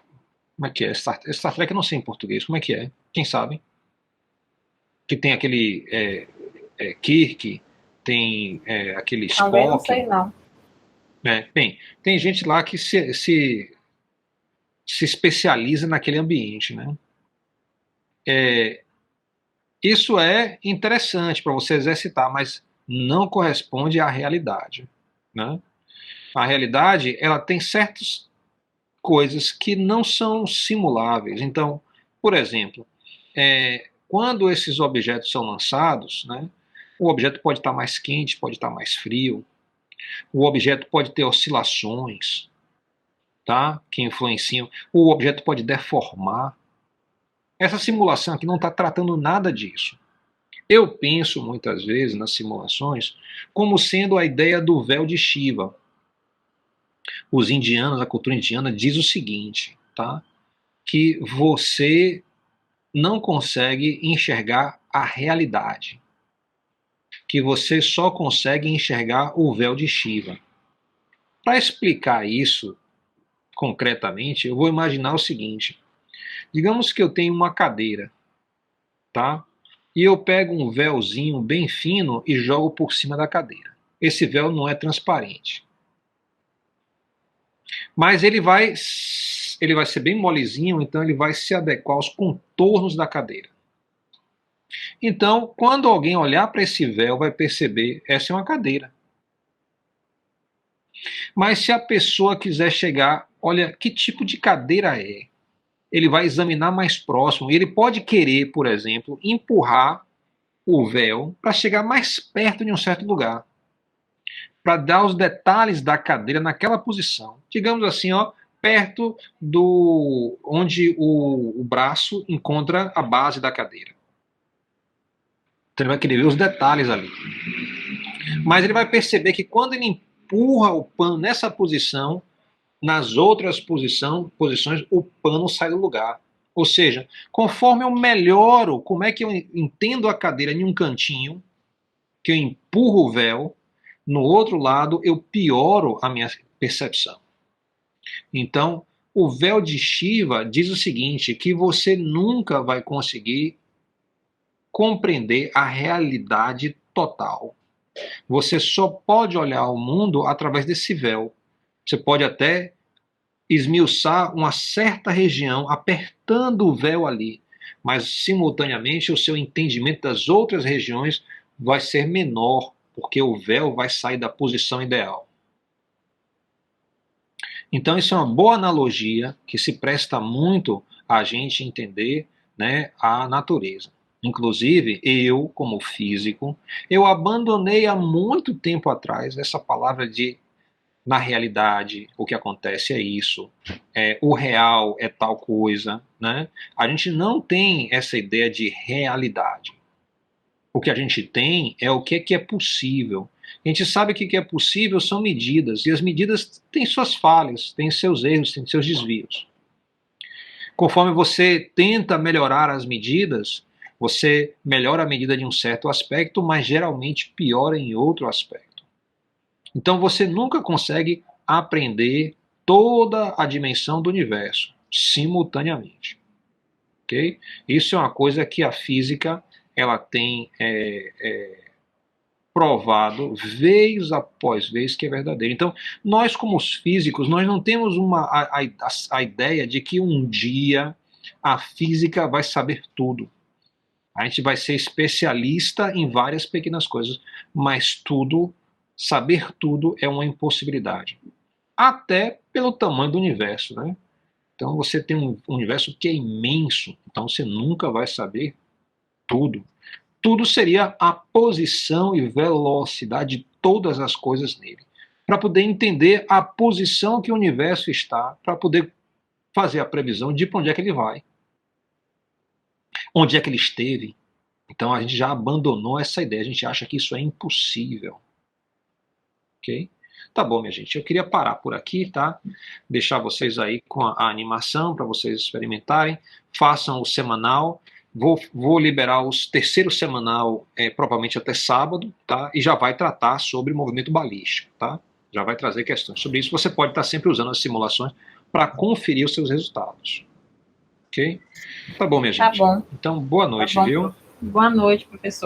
Como é que é? Star Trek eu não sei em português, como é que é? Quem sabe? Que tem aquele Kirk, tem aquele Spock. Também não sei, não. Bem, tem gente lá que se especializa naquele ambiente, né? Isso é interessante para você exercitar, mas não corresponde à realidade, né? A realidade, ela tem certas coisas que não são simuláveis. Então, por exemplo, quando esses objetos são lançados, né, o objeto pode estar mais quente, pode estar mais frio, o objeto pode ter oscilações, tá, que influenciam, o objeto pode deformar. Essa simulação aqui não está tratando nada disso. Eu penso muitas vezes nas simulações como sendo a ideia do véu de Shiva. Os indianos, a cultura indiana diz o seguinte, tá? Que você não consegue enxergar a realidade, que você só consegue enxergar o véu de Shiva. Para explicar isso concretamente, eu vou imaginar o seguinte: digamos que eu tenho uma cadeira, tá? E eu pego um véuzinho bem fino e jogo por cima da cadeira. Esse véu não é transparente. Mas ele vai ser bem molezinho, então ele vai se adequar aos contornos da cadeira. Então, quando alguém olhar para esse véu, vai perceber, essa é uma cadeira. Mas se a pessoa quiser chegar, olha, que tipo de cadeira é? Ele vai examinar mais próximo. Ele pode querer, por exemplo, empurrar o véu para chegar mais perto de um certo lugar, para dar os detalhes da cadeira naquela posição. Digamos assim, ó, perto do onde o braço encontra a base da cadeira. Então ele vai querer ver os detalhes ali. Mas ele vai perceber que quando ele empurra o pano nessa posição, nas outras posições, o pano sai do lugar. Ou seja, conforme eu melhoro como é que eu entendo a cadeira em um cantinho, que eu empurro o véu, no outro lado eu pioro a minha percepção. Então, o véu de Shiva diz o seguinte, que você nunca vai conseguir compreender a realidade total. Você só pode olhar o mundo através desse véu. Você pode até esmiuçar uma certa região, apertando o véu ali, mas simultaneamente o seu entendimento das outras regiões vai ser menor, porque o véu vai sair da posição ideal. Então isso é uma boa analogia que se presta muito a gente entender, né, a natureza. Inclusive, eu, como físico, eu abandonei há muito tempo atrás essa palavra de na realidade, o que acontece é isso, o real é tal coisa, né? A gente não tem essa ideia de realidade. O que a gente tem é o que é possível. A gente sabe que o que é possível são medidas, e as medidas têm suas falhas, têm seus erros, têm seus desvios. Conforme você tenta melhorar as medidas, você melhora a medida de um certo aspecto, mas geralmente piora em outro aspecto. Então você nunca consegue aprender toda a dimensão do universo simultaneamente. Okay? Isso é uma coisa que a física ela tem provado vez após vez que é verdadeiro. Então, nós como os físicos, nós não temos a ideia de que um dia a física vai saber tudo. A gente vai ser especialista em várias pequenas coisas, mas saber tudo é uma impossibilidade. Até pelo tamanho do universo, né? Então você tem um universo que é imenso, então você nunca vai saber tudo. Tudo seria a posição e velocidade de todas as coisas nele. Para poder entender a posição que o universo está, para poder fazer a previsão de para onde é que ele vai. Onde é que ele esteve. Então a gente já abandonou essa ideia, a gente acha que isso é impossível. Ok? Tá bom, minha gente, eu queria parar por aqui, tá? Deixar vocês aí com a animação para vocês experimentarem. Façam o semanal. Vou liberar o terceiro semanal, provavelmente até sábado, tá? E já vai tratar sobre movimento balístico, tá? Já vai trazer questões sobre isso. Você pode estar sempre usando as simulações para conferir os seus resultados. Ok? Tá bom, minha gente. Tá bom. Então, boa noite, Tá bom. viu? Boa noite, professor.